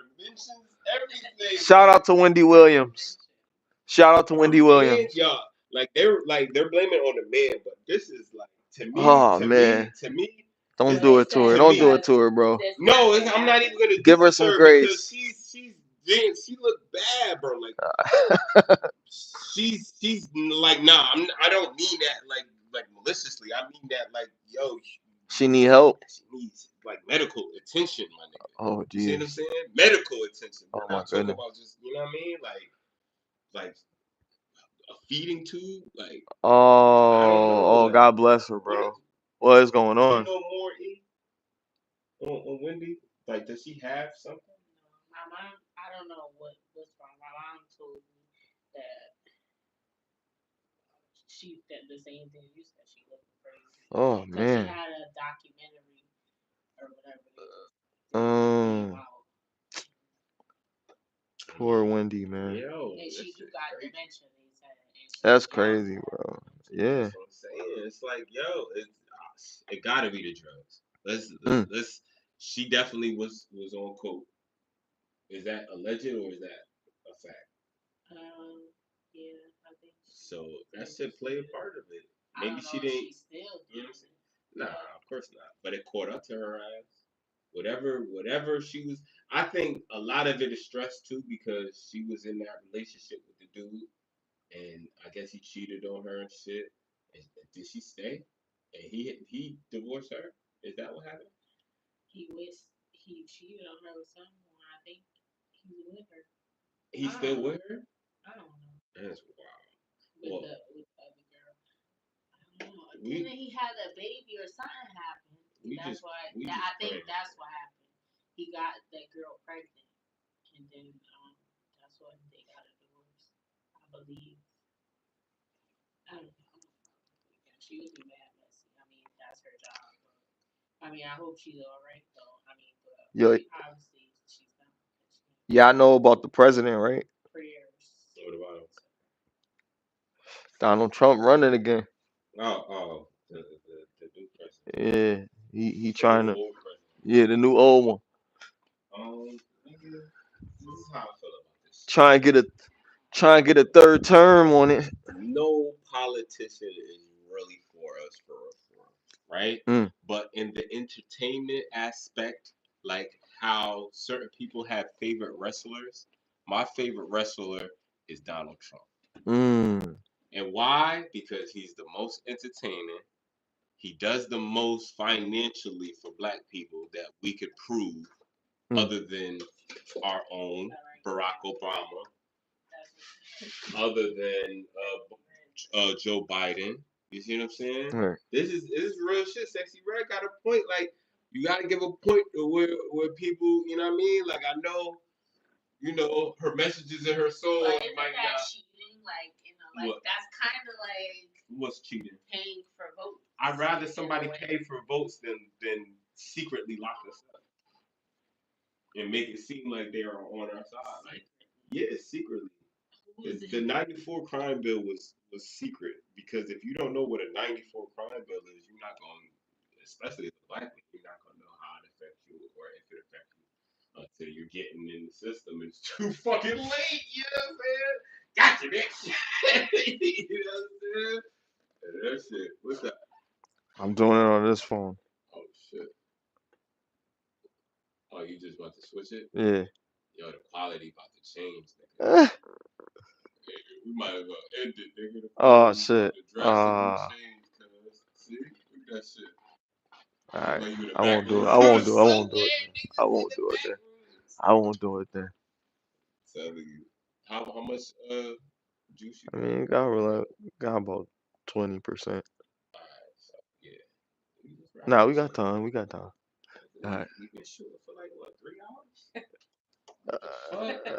Everything. Shout out to Wendy Williams. Shout out to Wendy Williams. Y'all, like they're blaming it on the man, but this is like to me. Oh man. To me. Don't do it to her. Don't do it to her, bro. No, I'm not even gonna give her some grace. She look bad, bro. Like she's like, nah. I don't mean that like maliciously. I mean that like, yo. She need help. She needs like medical attention, my nigga. Oh, geez. You see what I'm saying? Medical attention. Oh, We're not talking about just, you know what I mean? Like a feeding tube, like. Oh, God bless her, bro. What is going on? You know more on Wendy? Like, does she have something? My mom, I don't know what's wrong. My mom told me that the same thing you said. She looked crazy. Oh man. She had a documentary or whatever. Poor Wendy, man. Yo, and she got dementia. That's crazy, bro. Yeah. That's what I'm saying. It's like, yo, It gotta be the drugs. Mm. Let's. She definitely was on coke. Is that alleged or is that a fact? Yeah, I think So that should play a part of it. I Maybe don't she know if didn't. she's still You know doing what I'm saying? it. Nah, But of course not. But it caught up to her ass. Whatever she was. I think a lot of it is stress too because she was in that relationship with the dude, and I guess he cheated on her and shit. And did she stay? And he divorced her. Is that what happened? he cheated on her with someone. I think he was with her. He's I still don't with know. her. I don't know. That's wild. With Well, the other girl. I don't know. we Didn't he had a baby or something happened? we That's just why we that just I think praying. that's what happened. He got that girl pregnant, and then that's why they got a divorce. I believe. I don't know. Yeah, she would be mad messy. I mean, that's her job. But, I mean, I hope she's all right though. I mean, but Yo, she obviously she's not. yeah, I know about the president, right? Prayers. What about him? Donald Trump running again. Oh, the new president, Yeah, he the trying new to. old president. Yeah, the new old one. Nigga, this is how I feel about this shit. Trying to get a third term on it. No politician is really for us, right? Mm. But in the entertainment aspect, like how certain people have favorite wrestlers, my favorite wrestler is Donald Trump. Mm. And why? Because he's the most entertaining. He does the most financially for black people that we could prove Mm. other than our own Barack Obama, other than Joe Biden. You see what I'm saying? Right. This is real shit. Sexy Red got a point. Like you got to give a point to where people. You know what I mean? Like I know. Her messages in her soul. But isn't that cheating? Like what? That's kind of like what's cheating? Paying for votes. I'd rather somebody pay for votes than secretly lock us up and make it seem like they are on our side. Like, yeah, secretly. The 94 crime bill was secret because if you don't know what a 94 crime bill is, you're not going, especially as a black man, you're not going to know how it affects you or if it affects you until you're getting in the system. It's too fucking late. You know what I'm saying? Gotcha, bitch. You know what I'm saying? And that shit. What's that? I'm doing it on this phone. Oh shit. Oh, you just about to switch it? Yeah. Yo, the quality about to change, nigga. Eh. We might as well end it, nigga. The Oh quality shit. about to drastically change, cuz. See? Look at that shit. Alright. Like you in the I won't back do it. room. I won't do it. I So won't do it. weird, Then. niggas I in won't the do it back then. rooms. I won't do it then. Telling you. How much juice you I got? mean, got about 20%. Alright, so yeah. We just wrap Nah, this we got shit. time. We got time. Alright. We've been shooting for like what, 3 hours? What the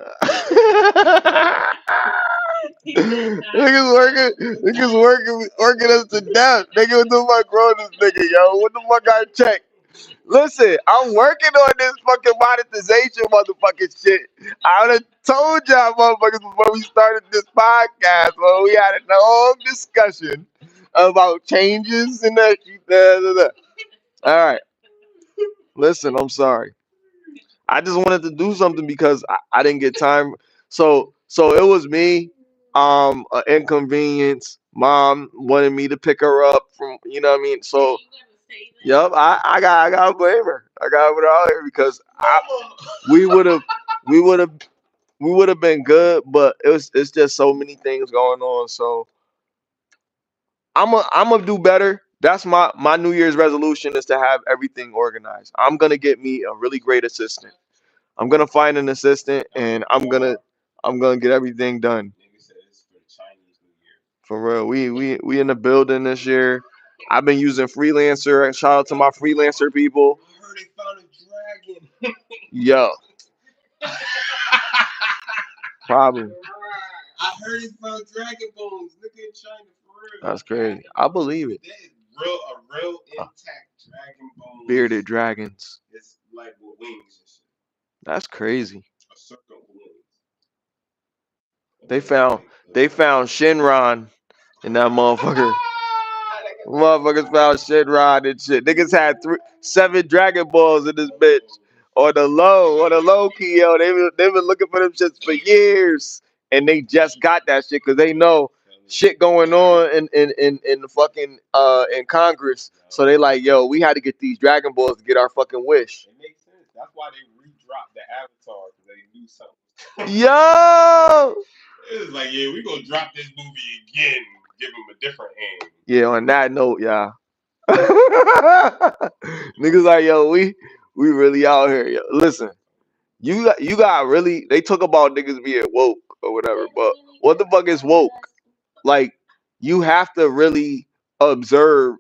Niggas working us to death. Nigga, what the fuck wrong with this nigga, yo? What the fuck I check? Listen, I'm working on this fucking monetization motherfucking shit. I would have told y'all motherfuckers before we started this podcast, when we had a whole discussion about changes and that. All right. Listen, I'm sorry. I just wanted to do something because I didn't get time. So it was me, an inconvenience. Mom wanted me to pick her up from, you know what I mean? So yep, I gotta blame her. I gotta put her out here because we would have been good, but it's just so many things going on. So I'm gonna do better. That's my New Year's resolution is to have everything organized. I'm gonna get me a really great assistant. I'm gonna find an assistant and I'm gonna get everything done. Nigga said it's for the Chinese New Year. For real. We in the building this year. I've been using freelancer. Shout out to my freelancer people. I heard they found a dragon. Yo. Probably. I heard they found dragon bones. Nigga in China for real. That's crazy. I believe it. That is a real intact dragon bone. Bearded dragons. It's like with wings and shit. That's crazy. A circle of wings. They found Shinron in that motherfucker. Motherfuckers found Shenron and shit. Niggas had 7 Dragon Balls in this bitch. On the low key, yo. They been looking for them shits for years. And they just got that shit because they know shit going on in the fucking in Congress. So they like, yo, we had to get these Dragon Balls to get our fucking wish. It makes sense. That's why they redropped the Avatar because they knew something. Yo! It was like, yeah, we gonna drop this movie again, give him a different aim. Yeah, on that note, y'all. Niggas like, yo, we really out here, yo. Listen, you got really. They talk about niggas being woke or whatever, but what the fuck is woke? Like, you have to really observe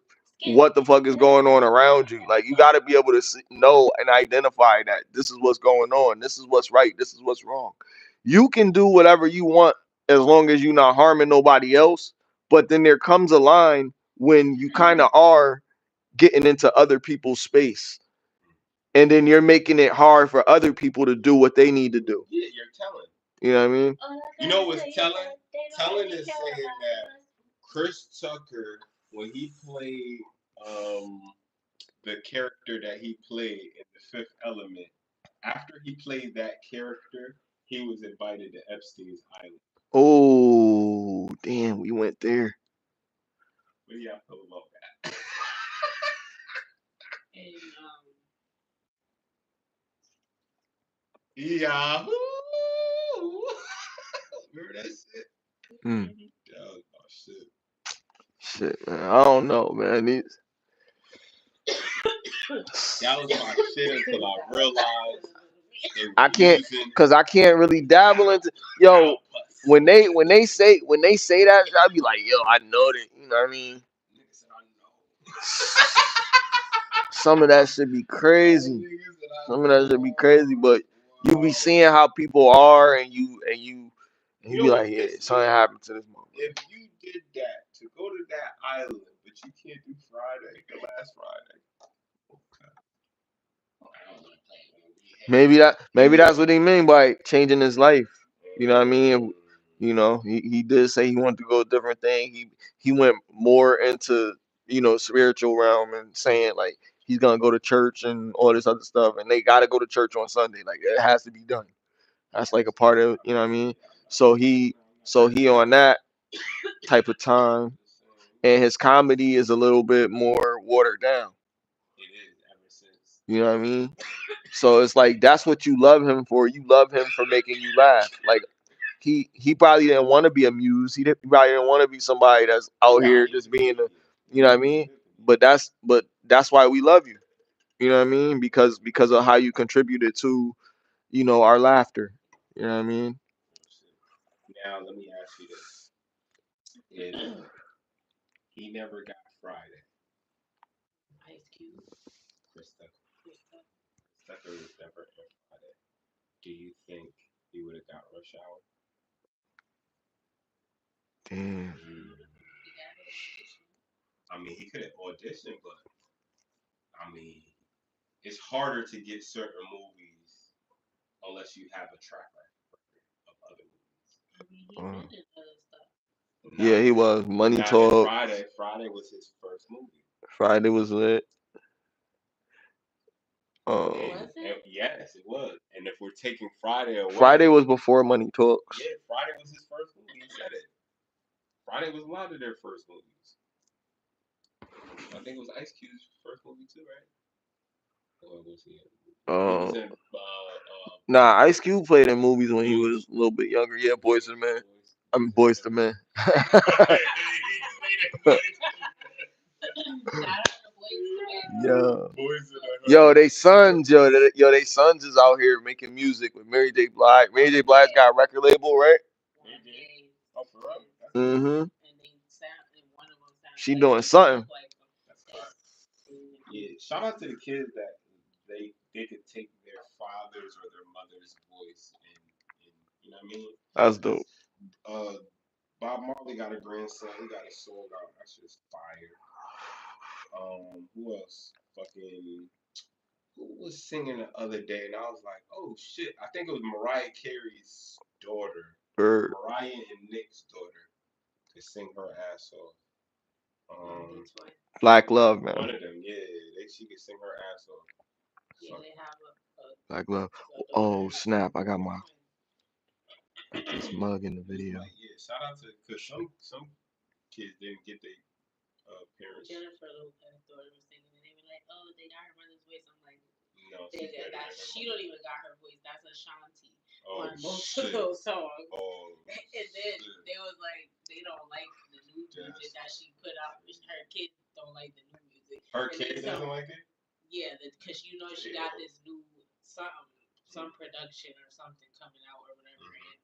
what the fuck is going on around you. Like, you got to be able to know and identify that this is what's going on. This is what's right. This is what's wrong. You can do whatever you want as long as you're not harming nobody else. But then there comes a line when you kind of are getting into other people's space. And then you're making it hard for other people to do what they need to do. Yeah, you're telling. You know what I mean? You know what's telling? Telling is saying that Chris Tucker, when he played the character that he played in The Fifth Element, after he played that character, he was invited to Epstein's Island. Oh, damn, we went there. What do y'all feel about that? Yahoo! Remember that shit? Mm. Oh, shit. Shit, man. I don't know, man. That was my shit until I realized I can't, cause I can't really dabble into. Yo, when they say that, I'll be like, yo, I know that. You know what I mean? Some of that should be crazy. Some of that should be crazy, but you be seeing how people are, and you be like, yeah, something happened to this moment. If you did that to go to that island, but you can't do Friday, the last Friday. Maybe that's what he mean by changing his life. You know what I mean? You know, he did say he wanted to go a different thing. He went more into, spiritual realm and saying like he's gonna go to church and all this other stuff, and they gotta go to church on Sunday. Like it has to be done. That's like a part of, you know what I mean? So he on that type of time, and his comedy is a little bit more watered down. You know what I mean? So it's like that's what you love him for. You love him for making you laugh. Like he probably didn't want to be amused. He probably didn't want to be somebody that's out here just being a, you know what I mean? But that's why we love you. You know what I mean? Because of how you contributed to, our laughter. You know what I mean? Now let me ask you this: if he never got Friday, Ice Cube, Chris Tucker was never in Friday, do you think he would have got Rush Hour? Damn. I mean, he could have auditioned, but I mean, it's harder to get certain movies unless you have a track record of other movies. Yeah, he was. Money Talk. Friday was his first movie. Friday was lit. Yes, it was. And if we're taking Friday away, Friday was before Money Talks. Yeah, Friday was his first movie. He said it. Friday was a lot of their first movies. I think it was Ice Cube's first movie too, right? Or was he? Nah, Ice Cube played in movies when he was a little bit younger. Yeah, Boys to Men. I'm Boys to Men. Yo, they sons is out here making music with Mary J. Blige. Mary J. Blige got a record label, right? Mm-hmm. She doing something. Yeah, shout out to the kids that they could take their father's or their mother's voice and you know what I mean? That's dope. Bob Marley got a grandson. He got a song out. That's just fire. Who else? Who was singing the other day? And I was like, oh shit! I think it was Mariah Carey's daughter. Mariah and Nick's daughter could sing her ass off. Um, Black Love, one man. of them, yeah, she could sing her ass off. Yeah, they have Black Love. a Oh daughter. snap! I got this mug in the video. Like, yeah, shout out to because some kids didn't get their parents. Jennifer Lopez daughter was singing, and they were like, "Oh, they got her mother's voice." I'm like, No, she don't even got her voice. That's Ashanti Oh, on most shit. of those songs. Oh, And then they was like, they don't like the new music that she put out. Her kids don't like the new music. Her kid doesn't like it. Yeah, because you know she got this new some production or something coming out or whatever, and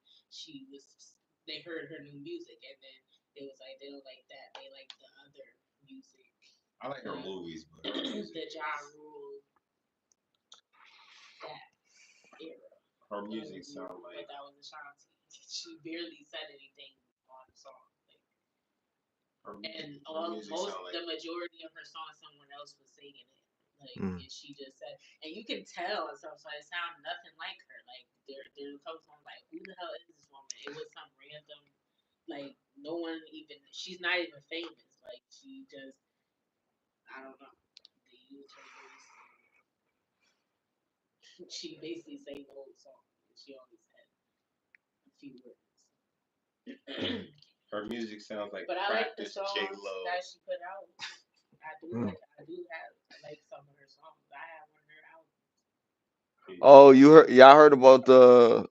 they heard her new music, and then they was like, they don't like that. They like the other music. I like her movies, but the Ja Rule that era. Her music sound like. But that was Ashanti. She barely said anything on the song. The majority of her songs, someone else was singing it. And she just said, and you can tell, so it sounded nothing like her. Like there were a couple songs like, who the hell is this woman? It was some random, like no one even. She's not even famous. Like she just, I don't know. They used her voice. She basically sang the whole song. She only said a few words. Her music sounds like. But I like the songs that she put out. I like some of her songs. I have one of her albums. Oh, y'all heard about the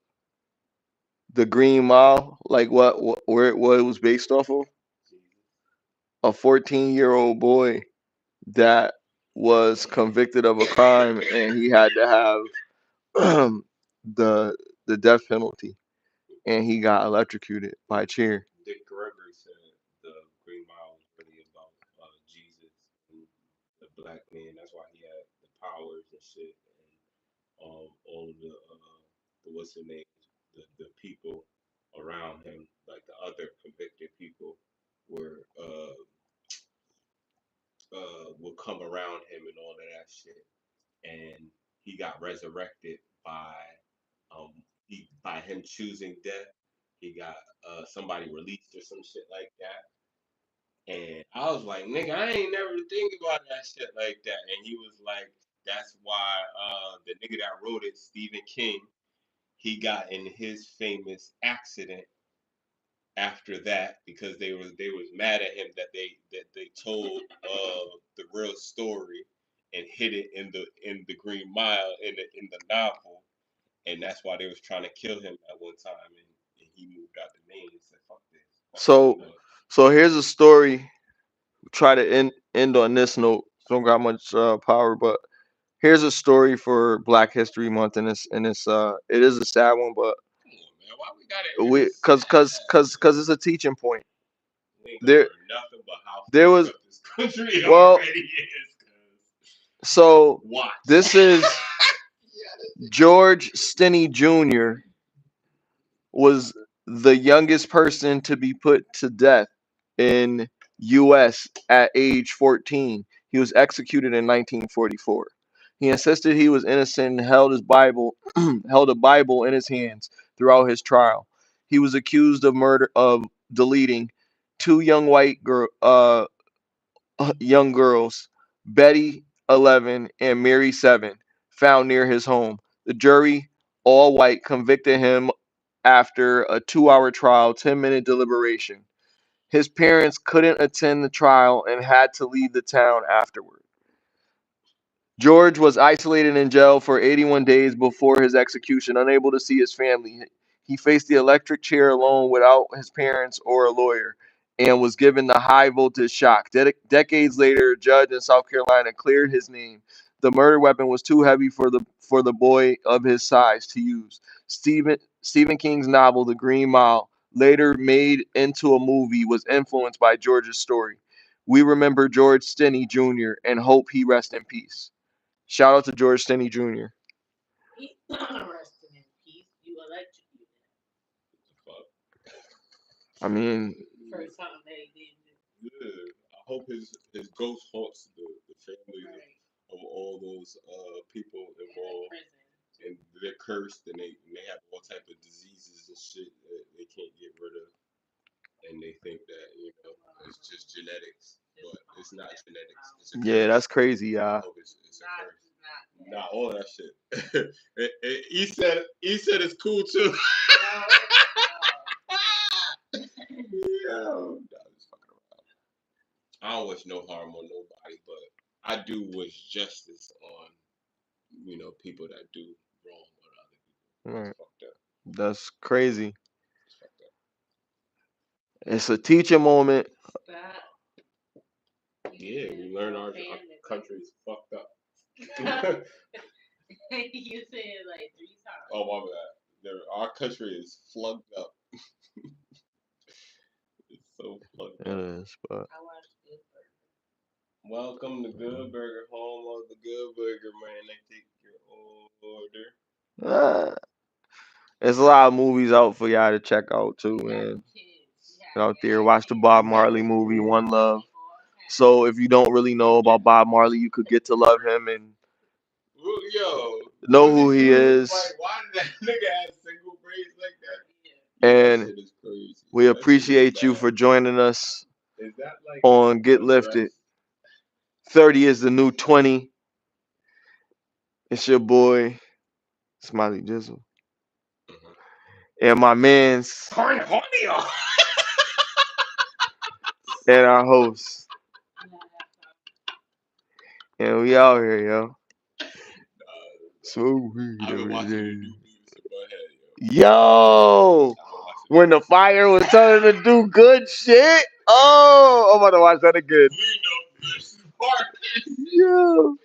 Green Mile? Like where it was based off of? A 14-year-old boy that was convicted of a crime, and he had to have the death penalty, and he got electrocuted by a chair. Dick Gregory said the Green Mile was really about Jesus and the black man. That's why he had the powers and shit, and all the what's the name, the people around him, like the other convicted people, were would come around him and all of that shit, and he got resurrected by by him choosing death. He got somebody released or some shit like that. And I was like, nigga, I ain't never think about that shit like that. And he was like, that's why the nigga that wrote it, Stephen King, he got in his famous accident after that because they was mad at him that they told the real story and hid it in the Green Mile in the novel, and that's why they was trying to kill him at one time, and he moved out the name and said, fuck this. So here's a story. Try to end on this note. Don't got much power, but here's a story for Black History Month, and it is a sad one, but man, why we gotta cause it's a teaching point. We ain't gonna learn nothing but how there was this country well, already is. So Watch. This is George Stinney Jr. was the youngest person to be put to death in U.S. at age 14. He was executed in 1944. He insisted he was innocent and held held a Bible in his hands throughout his trial. He was accused of murder of deleting two young girls, Betty 11 and Mary 7, found near his home. The jury, all white, convicted him after a 2-hour trial, 10-minute deliberation. His parents couldn't attend the trial and had to leave the town afterward. George was isolated in jail for 81 days before his execution, unable to see his family. He faced the electric chair alone without his parents or a lawyer and was given the high voltage shock. Decades later, a judge in South Carolina cleared his name. The murder weapon was too heavy for the boy of his size to use. Stephen King's novel, The Green Mile, later made into a movie, was influenced by George's story. We remember George Stinney Jr. and hope he rest in peace. Shout out to George Stinney Jr. He's resting in peace. You electrocuted. I mean, for something that he didn't do. Yeah, I hope his ghost haunts the families of all those people involved, and they're cursed, and they have all type of diseases and shit that they can't get rid of, and they think that it's just genetics. but it's not genetics. It's a Yeah, curse. that's crazy, y'all. Oh, it's a curse. Nah, all that shit. He said it's cool too. Yo, nah, just fucking around. I don't wish no harm on nobody, but I do wish justice on people that do wrong on other people. Right. It's fucked up. That's crazy. It's fucked up. It's a teaching moment. Yeah, we learn our country is fucked up. You said like 3 times. Oh my bad. Our country is plugged up. It's so plugged It up. is, but I watched Good Burger. Welcome to Good Burger, home of the Good Burger, man. They take your order. there's a lot of movies out for y'all to check out too, man. Out there, watch the Bob Marley movie, One Love. So if you don't really know about Bob Marley, you could get to love him and Yo, know who he is. Like, why did that nigga have single braids like that? And That shit is crazy. we appreciate you for joining us Is that like on Get Lifted. 30 is the new 20. It's your boy, Smiley Jizzle. And my man's and our host. And we out here, yo. So I've been watching you do Beavis and Butthead, yo. I've been watching When the fire was telling to do good shit. Oh, I'm about to watch that again. Clean up this part. Yo.